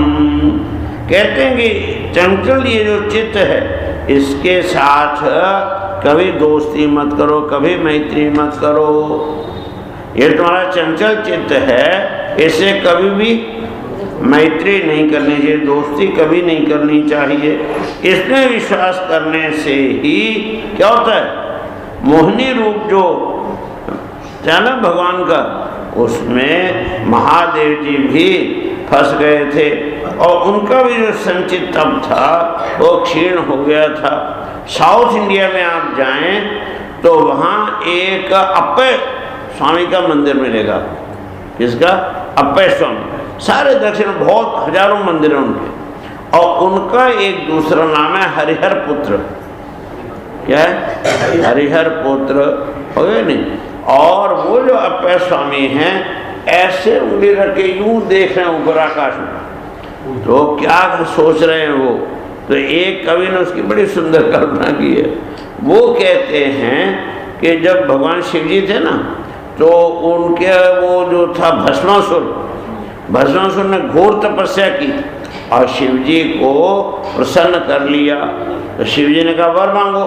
कहते हैं कि चंचल ये जो चित्त है इसके साथ कभी दोस्ती मत करो, कभी मैत्री मत करो। ये तुम्हारा चंचल चित्त है, इससे कभी भी मैत्री नहीं करनी चाहिए, दोस्ती कभी नहीं करनी चाहिए। इसमें विश्वास करने से ही क्या होता है, मोहिनी रूप जो है ना भगवान का, उसमें महादेव जी भी फंस गए थे और उनका भी जो संचित तप था वो क्षीण हो गया था। साउथ इंडिया में आप जाएं तो वहाँ एक अप्पे स्वामी का मंदिर मिलेगा। किसका? अप्पे स्वामी। सारे दक्षिण बहुत हजारों मंदिर हैं उनके, और उनका एक दूसरा नाम है हरिहर पुत्र। क्या है? हरिहर पुत्र हो गए नहीं। और वो जो अप्पे स्वामी हैं ऐसे उंगली रख के यूं देख रहे हैं ऊपर आकाश में, तो क्या सोच रहे हैं वो। तो एक कवि ने उसकी बड़ी सुंदर कल्पना की है। वो कहते हैं कि जब भगवान शिव जी थे ना, तो उनके वो जो था भस्मासुर ने घोर तपस्या की और शिव जी को प्रसन्न कर लिया। तो शिव जी ने कहा वर मांगो।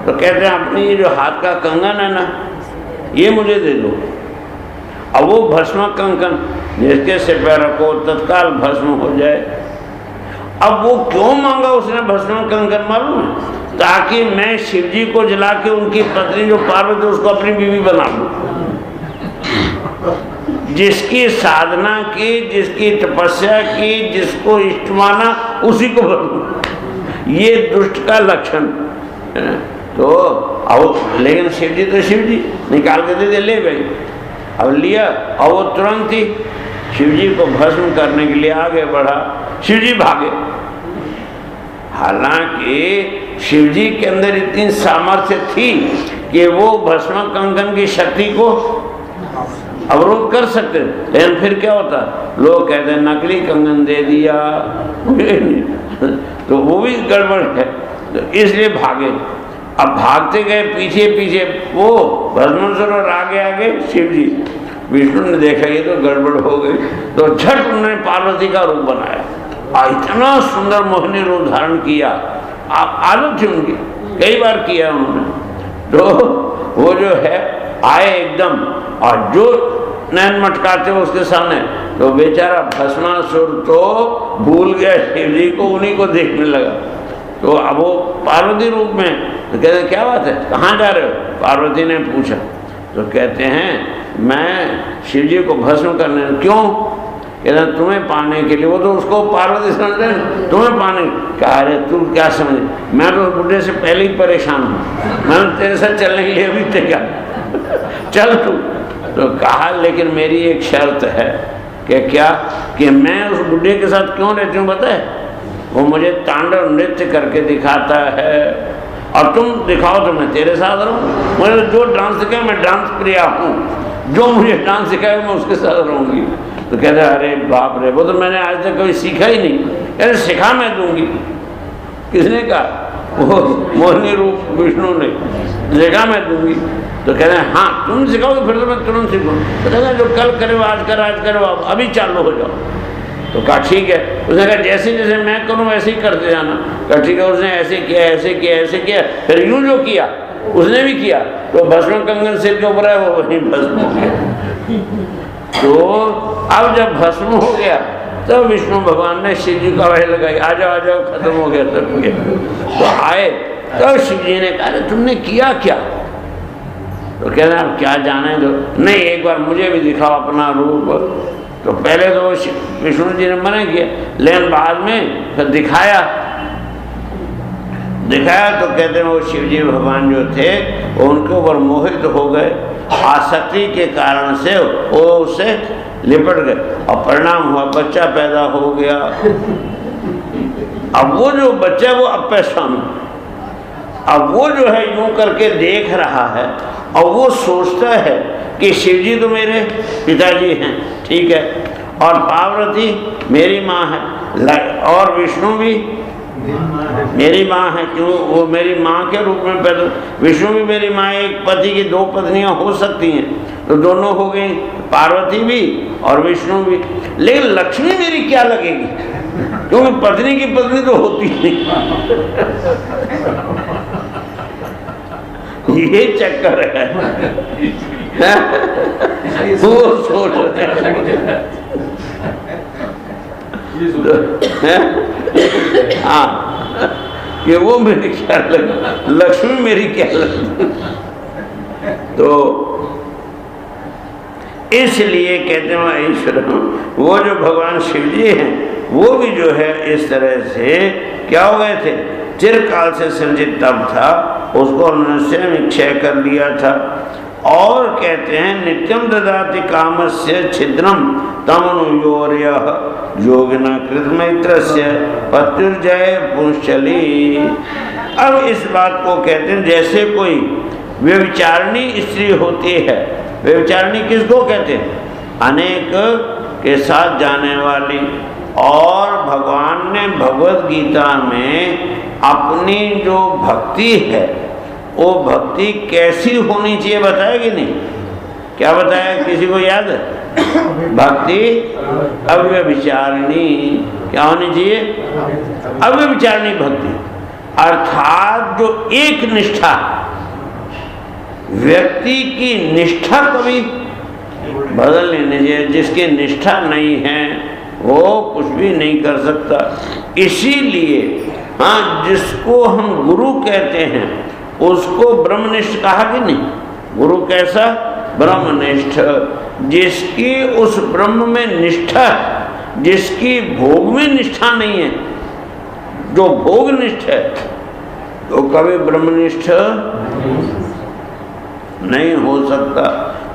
तो कहते हैं अपनी ये जो हाथ का कंगन है ना, ये मुझे दे दो। अब वो भस्म कंकन जिसके सिर पर रखो तत्काल भस्म हो जाए। अब वो क्यों मांगा उसने भस्म कंकन मालूम है? ताकि मैं शिव जी को जला के उनकी पत्नी जो पार्वती उसको अपनी बीवी बना लूं। जिसकी साधना की, जिसकी तपस्या की, जिसको इष्ट माना, उसी को बनूं। ये दुष्ट का लक्षण। तो अब लेकिन शिव जी तो शिव जी निकाल के दे ले भाई। अब लिया और वो तुरंत ही शिव जी को भस्म करने के लिए आगे बढ़ा। शिव जी भागे। हालांकि शिव जी के अंदर इतनी सामर्थ्य थी कि वो भस्म कंकन की शक्ति को अवरोध कर सकते, लेकिन फिर क्या होता, लोग कहते हैं नकली कंगन दे दिया तो वो भी गड़बड़ है। तो इसलिए भागे। अब भागते गए पीछे पीछे वो भस्मासुर और आगे आगे शिव जी। विष्णु ने देखा ये तो गड़बड़ हो गई, तो झट उन्होंने पार्वती का रूप बनाया और इतना सुंदर मोहिनी रूप धारण किया। आदत थी उनकी, कई बार किया उन्होंने। तो वो जो है आए एकदम, और जो नैन मटकाते उसके सामने, तो बेचारा भस्मासुर तो भूल गया शिव जी को, उन्हीं को देखने लगा। तो अब वो पार्वती रूप में, तो कहते क्या बात है, कहाँ जा रहे हो? पार्वती ने पूछा। तो कहते हैं मैं शिव जी को भस्म करने। क्यों? कहते तुम्हें पाने के लिए। वो तो उसको पार्वती समझ रहे हैं, तुम्हें पाने। कहा अरे तू क्या समझे, मैं तो बुढ़े से पहले ही परेशान हूँ, मैं तेरे साथ चलने के लिए अभी तैयार, चल तू। तो कहा लेकिन मेरी एक शर्त है। कि क्या? कि मैं उस बुढ़े के साथ क्यों रहती हूँ पता है? वो मुझे तांडव नृत्य करके दिखाता है, और तुम दिखाओ तो मैं तेरे साथ रहूँ। मुझे जो डांस सिखाए, मैं डांस प्रिया हूँ, जो मुझे डांस सिखाए मैं उसके साथ रहूँगी। तो कहते अरे बाप रे, वो तो मैंने आज तक कभी सीखा ही नहीं। कहते सिखा मैं दूंगी। किसने कहा? वो मोहिनी रूप विष्णु ने। सिखा मैं दूंगी। तो कह रहे हैं हाँ तुम सिखाओगे फिर तो मैं तुरंत सीखूँ। तो कहते जो कल करे आज करो, अभी चालू हो जाओ। तो कहा ठीक है। उसने कहा जैसे जैसे मैं करूँ वैसे ही करते जाना। कहा ठीक है। उसने ऐसे किया ऐसे किया ऐसे किया, फिर यूं जो किया उसने भी किया, तो भस्म कंगन सिर के ऊपर है वो वहीं भस्म हो गया। तो अब जब भस्म हो गया तब तो विष्णु भगवान ने शिव जी को आवाज लगाई, आ जाओ खत्म हो गया सब किया। तो आए तो शिव जी ने कहा तुमने किया क्या? तो कह रहे अब क्या जाने दो, नहीं एक बार मुझे भी दिखाओ अपना रूप। तो पहले तो विष्णु जी ने मना किया, लेकिन बाद में फिर दिखाया। दिखाया तो कहते हैं वो शिव जी भगवान जो थे वो उनके ऊपर मोहित हो गए, आसक्ति के कारण से वो उससे लिपट गए और परिणाम हुआ बच्चा पैदा हो गया। अब वो जो बच्चा वो अप्पे स्वामी, अब वो जो है यूं करके देख रहा है और वो सोचता है कि शिव जी तो मेरे पिताजी हैं, ठीक है, और पार्वती मेरी माँ है और विष्णु भी मेरी माँ है, क्यों वो मेरी माँ के रूप में पैदा, विष्णु भी मेरी माँ, एक पति की दो पत्नियां हो सकती हैं तो दोनों हो गई, पार्वती भी और विष्णु भी, लेकिन लक्ष्मी मेरी क्या लगेगी, क्योंकि पत्नी की पत्नी तो होती नहीं। ये चक्कर है, वो सोच रहे हाँ कि वो मेरी क्या लगी, लक्ष्मी मेरी क्या लगी। तो इसलिए कहते हैं ईश्वर, वो जो भगवान शिव जी हैं वो भी जो है इस तरह से क्या हो गए थे, चिरकाल से संचित तप था उसको उन्होंने स्वयं क्षय कर लिया था। और कहते हैं नित्यम ददाति कामस्य छिद्रम तमनुयोर्यः योगिना कृतमैत्रस्य पत्युर्जय पुंश्चली। अब इस बात को कहते हैं जैसे कोई व्यभिचारिणी स्त्री होती है, व्यभिचारिणी किसको कहते हैं, अनेक के साथ जाने वाली, और भगवान ने भगवत गीता में अपनी जो भक्ति है वो भक्ति कैसी होनी चाहिए बताया कि नहीं, क्या बताया, किसी को याद है, भक्ति अव्यभिचारिणी क्या होनी चाहिए, अव्यभिचारिणी भक्ति, अर्थात जो एक निष्ठा, व्यक्ति की निष्ठा कभी बदल नहीं चाहिए, जिसकी निष्ठा नहीं है वो कुछ भी नहीं कर सकता। इसीलिए हाँ, जिसको हम गुरु कहते हैं उसको ब्रह्मनिष्ठ कहा कि नहीं, गुरु कैसा, ब्रह्मनिष्ठ, जिसकी उस ब्रह्म में निष्ठा, जिसकी भोग में निष्ठा नहीं है, जो भोग निष्ठ है तो कभी ब्रह्मनिष्ठ नहीं हो सकता।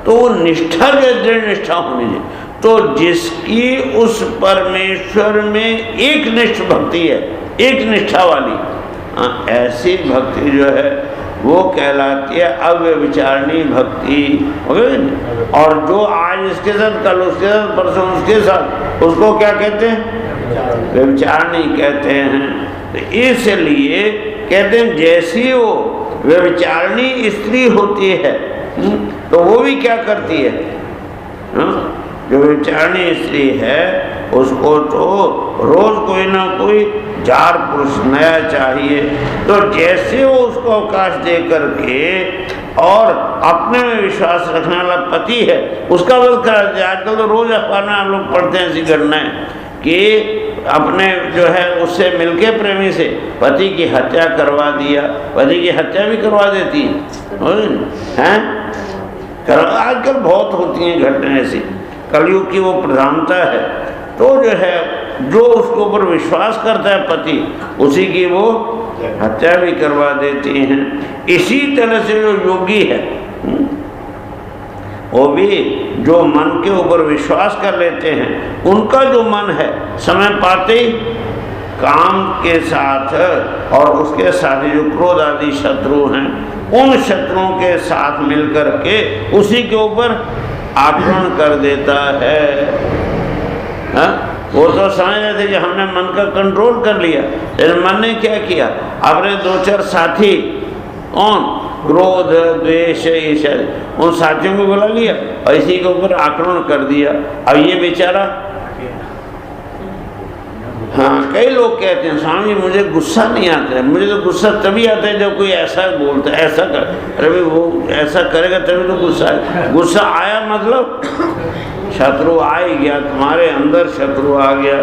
तो वो निष्ठा जो दृढ़ निष्ठा होनी चाहिए। तो जिसकी उस परमेश्वर में एक निष्ठ भक्ति है, एक निष्ठा वाली, ऐसी भक्ति जो है वो कहलाती है अव्यभिचारिणी भक्ति। और जो आज इसके साथ, कल उसके साथ, परसों उसके साथ, उसको क्या कहते हैं, व्यभिचारिणी कहते हैं। तो इसलिए कहते हैं जैसी वो व्यभिचारिणी स्त्री होती है तो वो भी क्या करती है, जो व्यभिचारिणी स्त्री है उसको तो रोज कोई ना कोई जार पुरुष नया चाहिए। तो जैसे वो उसको अवकाश दे करके और अपने में विश्वास रखने वाला पति है उसका वध करा दिया। आजकल तो रोज अखबार में आप लोग पढ़ते हैं ऐसी घटनाएं कि अपने जो है उससे मिलके प्रेमी से पति की हत्या करवा दिया, पति की हत्या भी करवा देती हैं। आजकल बहुत होती हैं घटनाएं ऐसी, कलयुग की वो प्रधानता है। तो जो है जो उसके ऊपर विश्वास करता है पति, उसी की वो हत्या भी करवा देती हैं। इसी तरह से जो योगी है वो भी जो मन के ऊपर विश्वास कर लेते हैं, उनका जो मन है समय पाते ही काम के साथ और उसके साथ जो क्रोध आदि शत्रु हैं, उन शत्रुओं के साथ मिलकर के उसी के ऊपर आक्रमण कर देता है। हा? वो तो समझ रहे थे कि हमने मन का कंट्रोल कर लिया, लेकिन मन ने क्या किया, अपने दो चार साथी, कौन, क्रोध द्वेष ईर्ष्या, उन साथियों को बुला लिया और इसी के ऊपर आक्रमण कर दिया। अब ये बेचारा, हाँ, कई लोग कहते हैं स्वामी मुझे गुस्सा नहीं आता है, मुझे तो गुस्सा तभी आता है जब कोई ऐसा बोलता है, ऐसा कर, अरे भाई वो ऐसा करेगा तभी तो गुस्सा आए। गुस्सा आया मतलब शत्रु आ ही गया, तुम्हारे अंदर शत्रु आ गया।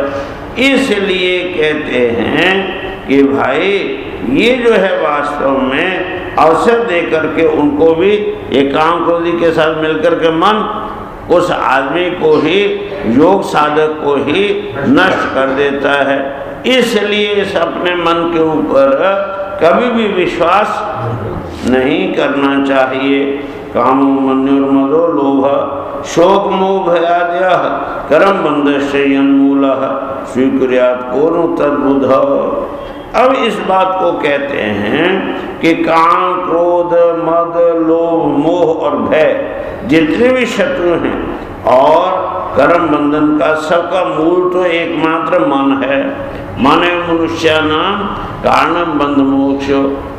इसलिए कहते हैं कि भाई ये जो है वास्तव में अवसर दे करके उनको भी ये काम क्रोधी के साथ मिलकर के मन उस आदमी को ही, योग साधक को ही नष्ट कर देता है। इसलिए इस अपने मन के ऊपर कभी भी विश्वास नहीं करना चाहिए। कामो मन्युर्मदो लोभ शोक मोह भयादयः कर्म बंधस्य यन्मूलः स्वीकुर्यात् कोनो तद्बुध। अब इस बात को कहते हैं कि काम, क्रोध, मद, लोभ, मोह और भय जितने भी शत्रु हैं और कर्म बंधन का सबका मूल तो एकमात्र मन है। मन मनुष्यानाम कारणम बंध मोक्ष,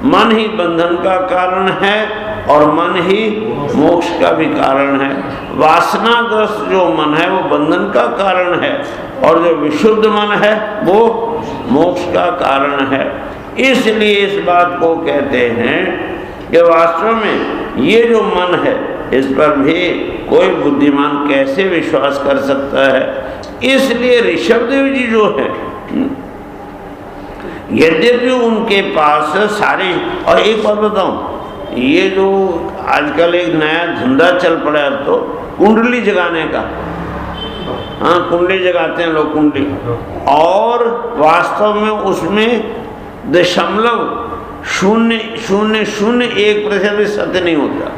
मन ही बंधन का कारण है और मन ही मोक्ष का भी कारण है। वासनाग्रस्त जो मन है वो बंधन का कारण है और जो विशुद्ध मन है वो मोक्ष का कारण है। इसलिए इस बात को कहते हैं कि वास्तव में ये जो मन है इस पर भी कोई बुद्धिमान कैसे विश्वास कर सकता है। इसलिए ऋषभदेव जी जो है, यद्यपि उनके पास सारे, और एक बात बताऊं, ये जो आजकल एक नया धंधा चल पड़ा है तो कुंडली जगाने का, हाँ कुंडली जगाते हैं लोग कुंडली, और वास्तव में उसमें 0.001% भी सत्य नहीं होता।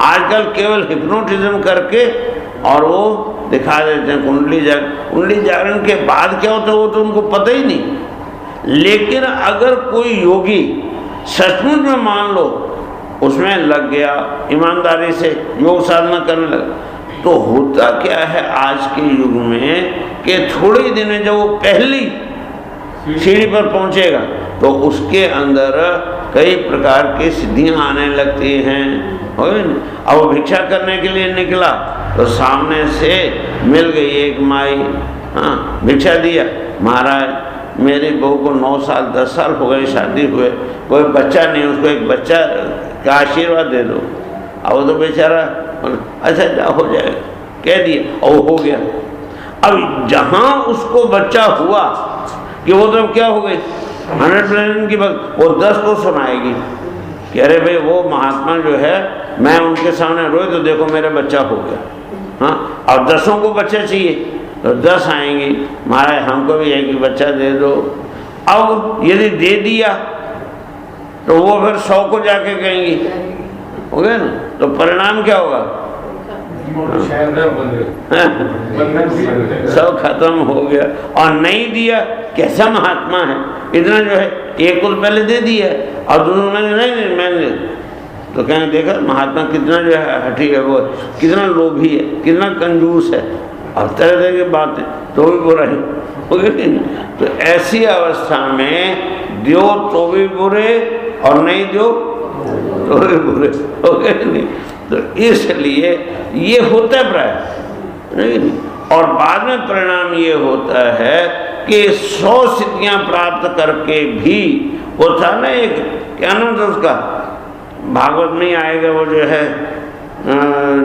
आजकल केवल हिप्नोटिज्म करके और वो दिखा देते हैं कुंडली जागरण के बाद क्या होता है वो तो उनको पता ही नहीं। लेकिन अगर कोई योगी सचमुच में मान लो उसमें लग गया, ईमानदारी से योग साधना करने लगा, तो होता क्या है आज के युग में कि थोड़े ही दिन में जब वो पहली सीढ़ी पर पहुंचेगा तो उसके अंदर कई प्रकार की सिद्धियां आने लगती हैं। अब वो भिक्षा करने के लिए निकला तो सामने से मिल गई एक माई, हाँ भिक्षा दिया, महाराज मेरी बहू को 9 साल 10 साल हो गए शादी हुए, कोई बच्चा नहीं, उसको एक बच्चा का आशीर्वाद दे दो। अब वो तो बेचारा अच्छा जा हो जाएगा कह दिया और हो गया। अब जहाँ उसको बच्चा हुआ कि वो तो क्या हो गई 100% की बात, वो 10 को सुनाएगी कि अरे भाई वो महात्मा जो है मैं उनके सामने रोए तो देखो मेरा बच्चा हो गया। हाँ अब 10 को बच्चा चाहिए तो 10 आएंगी, महाराज हमको भी एक बच्चा दे दो। अब यदि दे दिया तो वो फिर 100 को जाके कहेंगी, हो गया ना, तो परिणाम क्या होगा, सब खत्म हो गया। और नहीं दिया, कैसा महात्मा है, इतना जो है एक को पहले दे दिया और दोनों ने नहीं मैंने, तो कहेंगे देखा महात्मा कितना जो है हठी है, वो कितना लोभी है, कितना कंजूस है, और तरह तरह की बातें तो भी बुरा है, हो गया। तो ऐसी अवस्था में दो तो भी बुरे और नहीं दो तो भी बुरे, हो गए नहीं। तो इसलिए ये होता है प्राय नहीं, और बाद में परिणाम ये होता है कि 100 सिद्धियां प्राप्त करके भी वो था ना एक क्या नाम था उसका, भागवत में ही आएगा वो जो है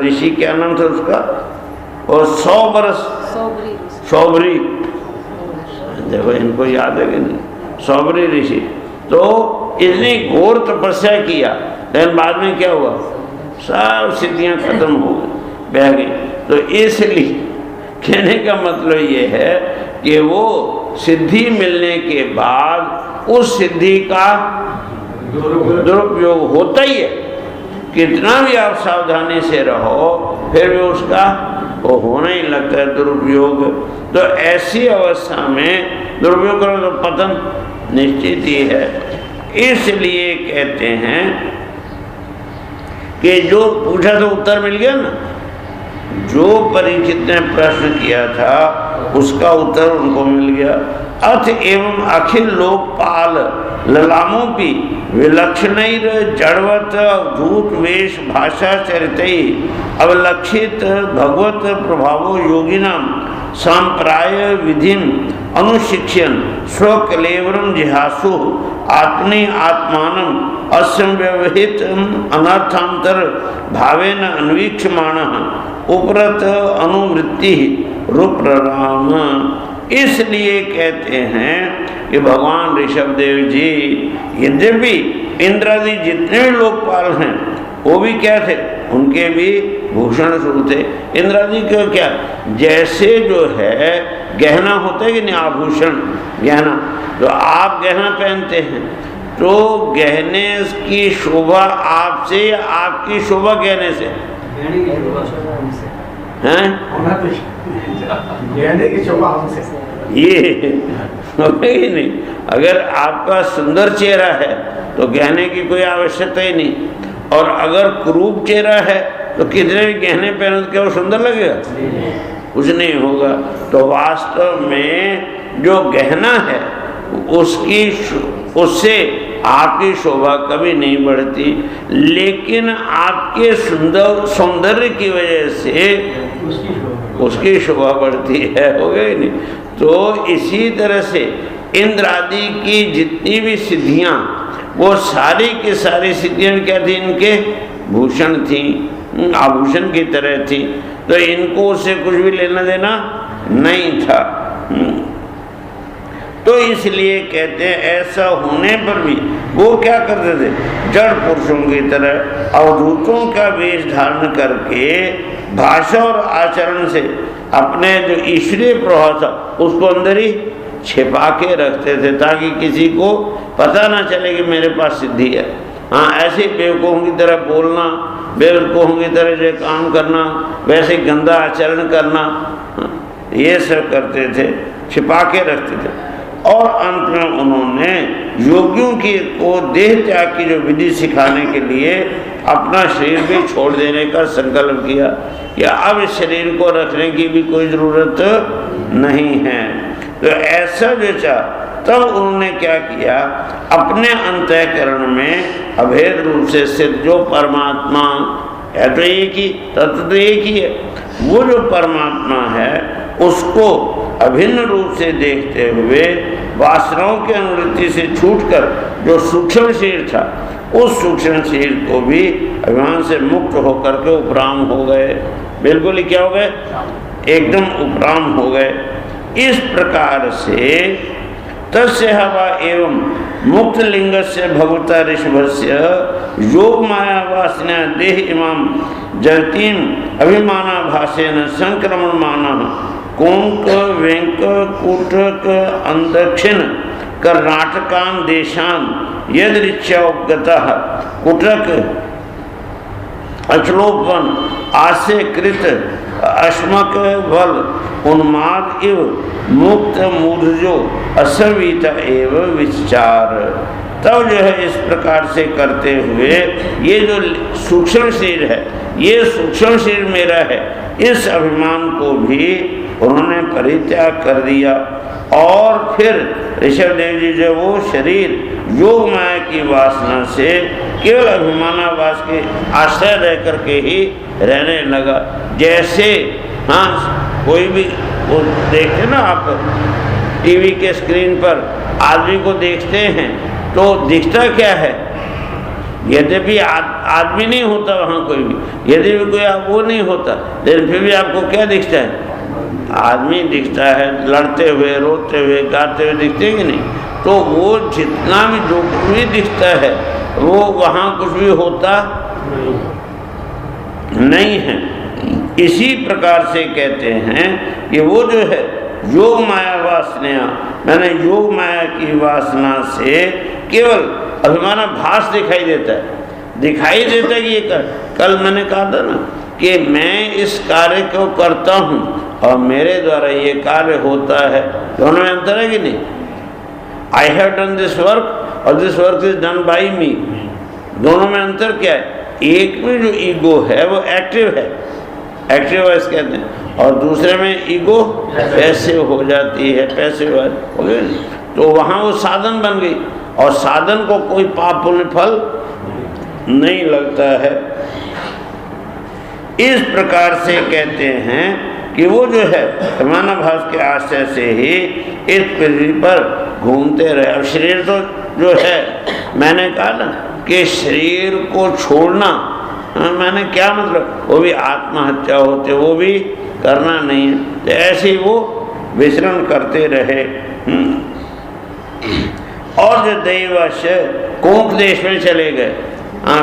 ऋषि, क्या नाम था उसका, और 100 बरस सौबरी, देखो इनको याद है कि नहीं, सौबरी ऋषि। तो इतनी घोर तपस्या किया लेकिन बाद में क्या हुआ, सब सिद्धियां खत्म हो गई, बह गई। तो इसलिए कहने का मतलब ये है कि वो सिद्धि मिलने के बाद उस सिद्धि का दुरुपयोग होता ही है, कितना भी आप सावधानी से रहो फिर भी उसका वो होना ही लगता है दुरुपयोग। तो ऐसी अवस्था में दुरुपयोग करो तो पतन निश्चित ही है। इसलिए कहते हैं कि जो पूछा तो उत्तर मिल गया ना, जो परीक्षित ने प्रश्न किया था उसका उत्तर उनको मिल गया। अथ एवं अखिल लोकपाल ललामोपि विलक्षणैर जड़वत धूत वेश भाषा चरितै अवलक्षित भगवत प्रभावो योगिनां संप्राय विधिम अनुशिक्ष्यन स्वकलेवरम जिहासु आत्मनि आत्मानं असंव्यवहित अनर्थांतर भावेन अन्वीक्षमाणः उपरत अनुवृत्ति रूपराम। इसलिए कहते हैं कि भगवान ऋषभदेव जी यद्यपि इंद्रादि जितने भी लोकपाल हैं वो भी क्या थे, उनके भी भूषण स्वरूप थे। इंद्रादि को क्या, जैसे जो है गहना होता है कि नहीं, आभूषण गहना, तो आप गहना पहनते हैं तो गहने की शोभा आपसे या आपकी शोभा गहने से? हैं? गहने की शोभा हमसे। ये ही नहीं। अगर आपका सुंदर चेहरा है तो गहने की कोई आवश्यकता ही नहीं, और अगर कुरूप चेहरा है तो कितने भी गहने पहनो तो क्या वो सुंदर लगेगा? कुछ नहीं होगा। तो वास्तव में जो गहना है उससे आपकी शोभा कभी नहीं बढ़ती, लेकिन आपके सौंदर्य की वजह से उसकी शोभा बढ़ती है। हो गई नहीं? तो इसी तरह से इंद्र आदि की जितनी भी सिद्धियां, वो सारी की सारी सिद्धियां क्या थी? इनके भूषण थी, आभूषण की तरह थी। तो इनको उससे कुछ भी लेना देना नहीं था। तो इसलिए कहते हैं ऐसा होने पर भी वो क्या करते थे? जड़ पुरुषों की तरह अवधूतों का वेश धारण करके भाषा और आचरण से अपने जो ईश्वरीय प्रभाव था उसको अंदर ही छिपा के रखते थे, ताकि किसी को पता ना चले कि मेरे पास सिद्धि है। हाँ, ऐसे बेवकूफ़ों की तरह बोलना, बेवकूफ़ों की तरह जो काम करना, वैसे गंदा आचरण करना, ये सब करते थे, छिपा के रखते थे। और अंत में उन्होंने योगियों की को देह त्याग की जो विधि सिखाने के लिए अपना शरीर भी छोड़ देने का संकल्प किया कि अब इस शरीर को रखने की भी कोई ज़रूरत नहीं है। तो ऐसा जो चाह, तब उन्होंने क्या किया? अपने अंतःकरण में अभेद रूप से स्थित जो परमात्मा है, तो एक ही तत्व तो एक ही है, वो जो परमात्मा है उसको अभिन्न रूप से देखते हुए वासनाओं की अनुवृत्ति से छूटकर जो सूक्ष्म शरीर था, उस सूक्ष्म शरीर को भी अभिमान से मुक्त होकर के उपराम हो गए। बिल्कुल ही क्या हो गए? एकदम उपराम हो गए। इस प्रकार से तस्य हवा एवं मुक्त लिंग से भगवता ऋषभस्य योग माया वासना देह इमाम जगतीम अभिमाना भाषेन संक्रमण माना कोंक वेंक कूटक अंदक्षिण कर्नाटकान देशान यदृच्छा उपगतः कुटक अचलोपन आसे कृत अश्मक बल उन्माद इव मुक्त मूर्जो असविता एवं विचार। तब जो है इस प्रकार से करते हुए ये जो सूक्ष्म शरीर है, ये सूक्ष्म शरीर मेरा है, इस अभिमान को भी उन्होंने परित्याग कर दिया। और फिर ऋषभदेव जी जो वो शरीर योग माया की वासना से केवल अभिमानावास के आश्रय रह करके ही रहने लगा। जैसे हाँ, कोई भी वो देखते ना आप टीवी के स्क्रीन पर आदमी को देखते हैं तो दिखता क्या है? यद्यपि आदमी नहीं होता वहाँ कोई भी, यदि भी कोई वो नहीं होता, लेकिन फिर भी आपको क्या दिखता है? आदमी दिखता है, लड़ते हुए, रोते हुए, गाते हुए दिखते हैं कि नहीं? तो वो जितना भी जो कुछ भी दिखता है वो वहाँ कुछ भी होता नहीं है। इसी प्रकार से कहते हैं कि वो जो है योग माया वासना, मैंने योग माया की वासना से केवल अभिमाना भास दिखाई देता है। दिखाई देता है कि ये कल मैंने कहा था ना कि मैं इस कार्य को करता हूँ और मेरे द्वारा ये कार्य होता है, दोनों में अंतर है कि नहीं? I have done this work और this work is done by me, दोनों में अंतर क्या है? एक में जो ईगो है वो एक्टिव है, एक्टिव वॉइस कहते हैं, और दूसरे में ईगो पैसिव हो जाती है, पैसिव हो गई। तो वहाँ वो साधन बन गई और साधन को कोई पाप पुण्य फल नहीं लगता है। इस प्रकार से कहते हैं कि वो जो है अभिमानाभास के आश्रय से ही इस पृथ्वी पर घूमते रहे। अब शरीर तो जो है, मैंने कहा ना कि शरीर को छोड़ना, मैंने क्या मतलब, वो भी आत्महत्या होते, वो भी करना नहीं है। तो ऐसे ही वो विचरण करते रहे। और जो दैवश कोंक देश में चले गए,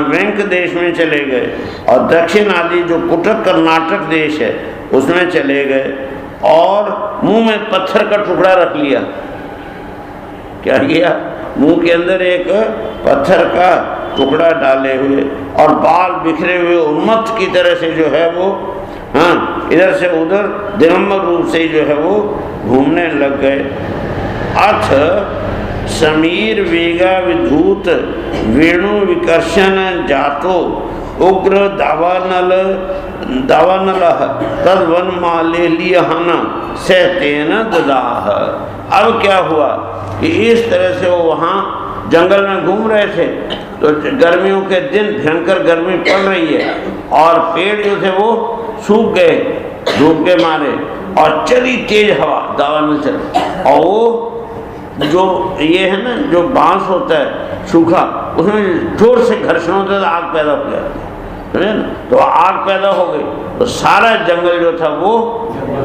वेंक देश में चले गए, और दक्षिण आदि जो कुटक कर्नाटक देश है उसमें चले गए, और मुंह में पत्थर का टुकड़ा रख लिया। क्या किया? मुंह के अंदर एक पत्थर का टुकड़ा डाले हुए और बाल बिखरे हुए उन्मत्त की तरह से जो है वो, हाँ, इधर से उधर दिगंबर रूप से जो है वो घूमने लग गए। अथ समीर वेगा विधूत वेणु विकर्षण जातो उग्र दावानल तद्वन मालेलियहन सहतेन ददाह। अब क्या हुआ कि इस तरह से वो वहाँ जंगल में घूम रहे थे, तो गर्मियों के दिन भयंकर गर्मी पड़ रही है और पेड़ जो थे वो सूख गए धूप के मारे, और चली तेज हवा दावानल चल, और वो जो ये है ना जो बांस होता है सूखा, उसमें जोर से घर्षण होता था, आग पैदा हो गया, समझे ना। तो आग पैदा हो गई तो सारा जंगल जो था वो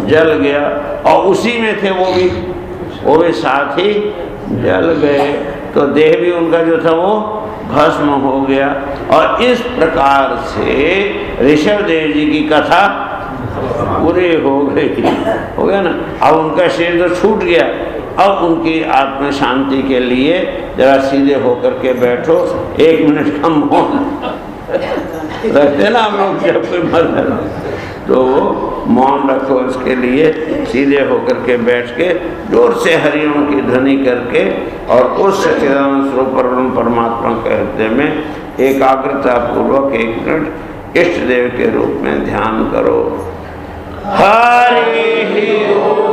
जल गया, और उसी में थे वो भी साथ ही जल गए। तो देह भी उनका जो था वो भस्म हो गया। और इस प्रकार से ऋषभ देव जी की कथा पूरी हो गया ना। अब उनका शरीर तो छूट गया, अब उनकी आत्म शांति के लिए जरा सीधे होकर के बैठो, 1 मिनट का मौन रखते ना हम लोग जब कोई मर जाए तो मौन रखो। उसके लिए सीधे होकर के बैठ के जोर से हरिओम की ध्वनि करके और उस सच्चिदानंद स्वरूप परमात्मा के हृदय में एकाग्रता पूर्वक 1 मिनट इष्ट देव के रूप में ध्यान करो। हरि ओम।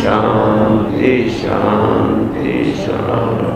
शांति शांति शांति।